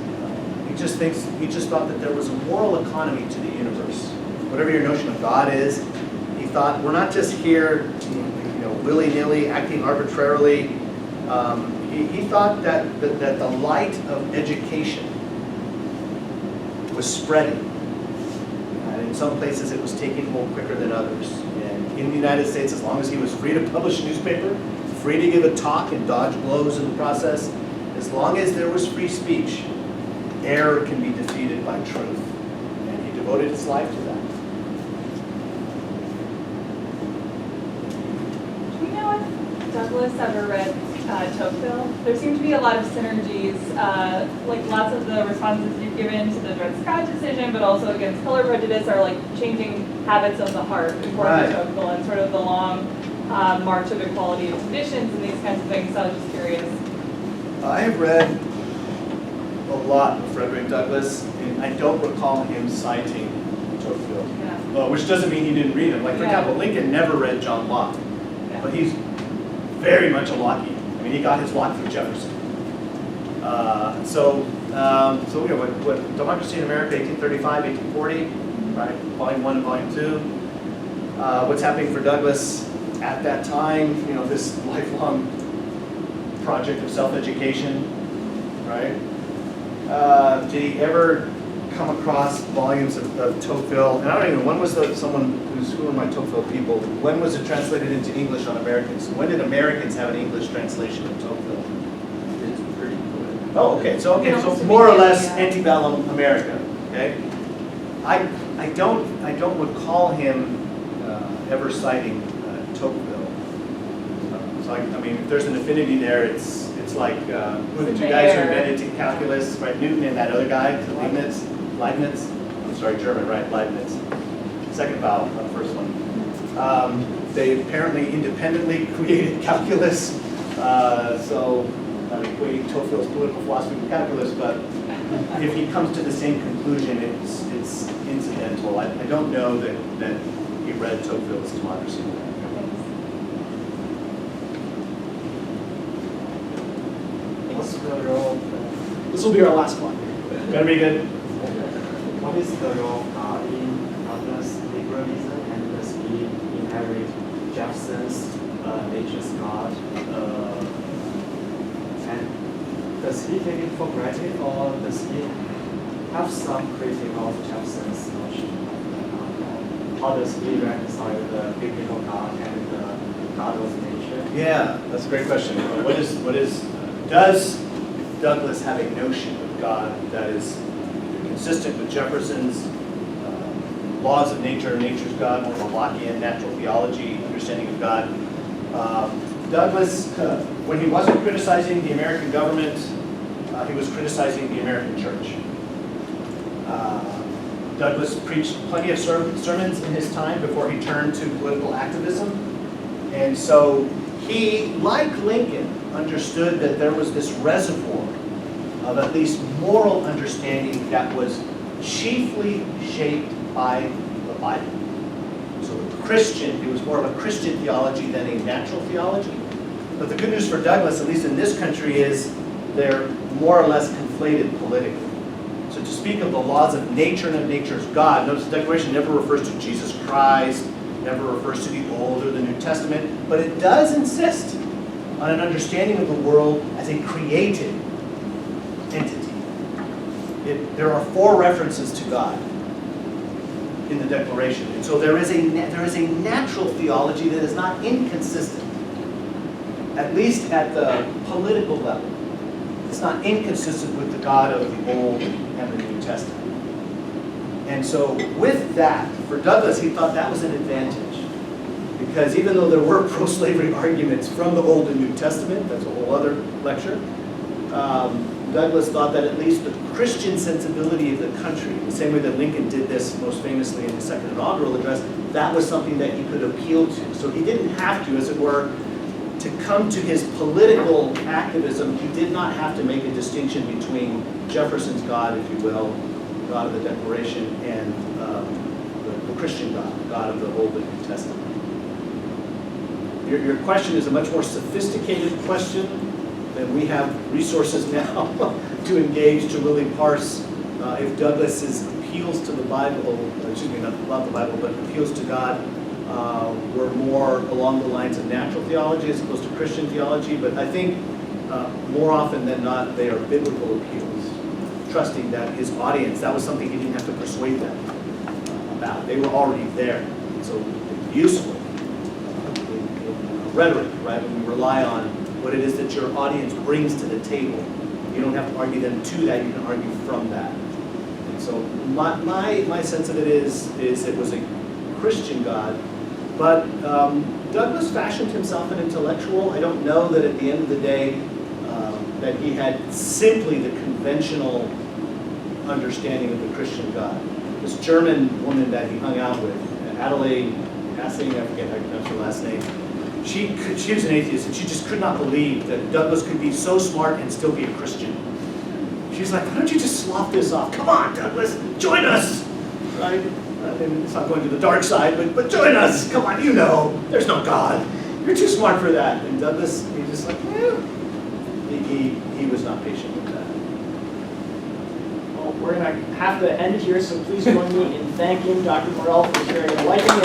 He just thought that there was a moral economy to the universe. Whatever your notion of God is, he thought we're not just here, willy-nilly, acting arbitrarily. He thought that the light of education was spreading. And in some places it was taking hold quicker than others. And in the United States, as long as he was free to publish a newspaper, free to give a talk and dodge blows in the process, as long as there was free speech, error can be defeated by truth. And he devoted his life to that. Do we know if Douglas ever read Tocqueville? There seem to be a lot of synergies, like lots of the responses you've given to the Dred Scott decision, but also against color prejudice are like changing habits of the heart according to Tocqueville and sort of the long march of equality of conditions and these kinds of things. So I was just curious. I have read a lot of Frederick Douglass, and I don't recall him citing Tocqueville, which doesn't mean he didn't read him. Like, for example, Lincoln never read John Locke, but he's very much a Lockean. I mean, he got his Locke from Jefferson. What Democracy in America, 1835, 1840, right? Volume 1 and Volume 2. What's happening for Douglas at that time? This lifelong project of self-education, right? Did he ever come across volumes of Tocqueville? And I don't even, when was who are my Tocqueville people? When was it translated into English on Americans? When did Americans have an English translation of Tocqueville? It's pretty good. Oh, okay, so more or less antebellum America, okay? I don't recall him ever citing Tocqueville. So I mean, if there's an affinity there, it's It's like, who are the two guys who invented calculus, right? Newton and that other guy, Leibniz? I'm sorry, German, right? Leibniz. Second vowel, not the first one. They apparently independently created calculus. So I'm equating Tocqueville's political philosophy with calculus, but if he comes to the same conclusion, it's incidental. I don't know that he read Tocqueville's Democracy. What's the role? This will be our last one. Gotta be good. What is the role of God in Douglas' liberalism and does he inherit Jefferson's nature's God? And does he take it for granted or does he have some critique of Jefferson's notion? How does he reconcile the biblical God and the God of nature? Yeah, that's a great question. Does Douglas have a notion of God that is consistent with Jefferson's laws of nature, nature's God, more of a Lockean natural theology understanding of God? Douglas, when he wasn't criticizing the American government, he was criticizing the American church. Douglas preached plenty of sermons in his time before he turned to political activism. And so he, like Lincoln, understood that there was this reservoir of at least moral understanding that was chiefly shaped by the Bible. So the Christian, it was more of a Christian theology than a natural theology. But the good news for Douglas, at least in this country, is they're more or less conflated politically. So to speak of the laws of nature and of nature's God, notice the Declaration never refers to Jesus Christ, never refers to the Old or the New Testament, but it does insist on an understanding of the world as a created entity. There are 4 references to God in the Declaration. And so there is a natural theology that is not inconsistent, at least at the political level. It's not inconsistent with the God of the Old and the New Testament. And so with that, for Douglas, he thought that was an advantage. Because even though there were pro-slavery arguments from the Old and New Testament, that's a whole other lecture, Douglas thought that at least the Christian sensibility of the country, the same way that Lincoln did this most famously in his second inaugural address, that was something that he could appeal to. So he didn't have to, as it were, to come to his political activism, he did not have to make a distinction between Jefferson's God, if you will, God of the Declaration, and the Christian God, the God of the Old and New Testament. Your question is a much more sophisticated question than we have resources now to engage to really parse if Douglas's appeals to the Bible, excuse me, not the Bible, but appeals to God were more along the lines of natural theology as opposed to Christian theology. But I think more often than not, they are biblical appeals, trusting that his audience, that was something he didn't have to persuade them about. They were already there. So it's useful in rhetoric, right? When we rely on what it is that your audience brings to the table. You don't have to argue them to that, you can argue from that. And so my sense of it is it was a Christian God, but Douglas fashioned himself an intellectual. I don't know that at the end of the day that he had simply the conventional understanding of the Christian God. This German woman that he hung out with, Adelaide, I forget how to pronounce her last name, she was an atheist, and she just could not believe that Douglas could be so smart and still be a Christian. She's like, why don't you just slough this off? Come on, Douglas, join us! Right? And it's not going to the dark side, but join us! Come on, you know, there's no God. You're too smart for that. And Douglas, he's just like, he was not patient with that. Well, we're going to have to end it here, so please join me in thanking Dr. Morel for sharing enlightening and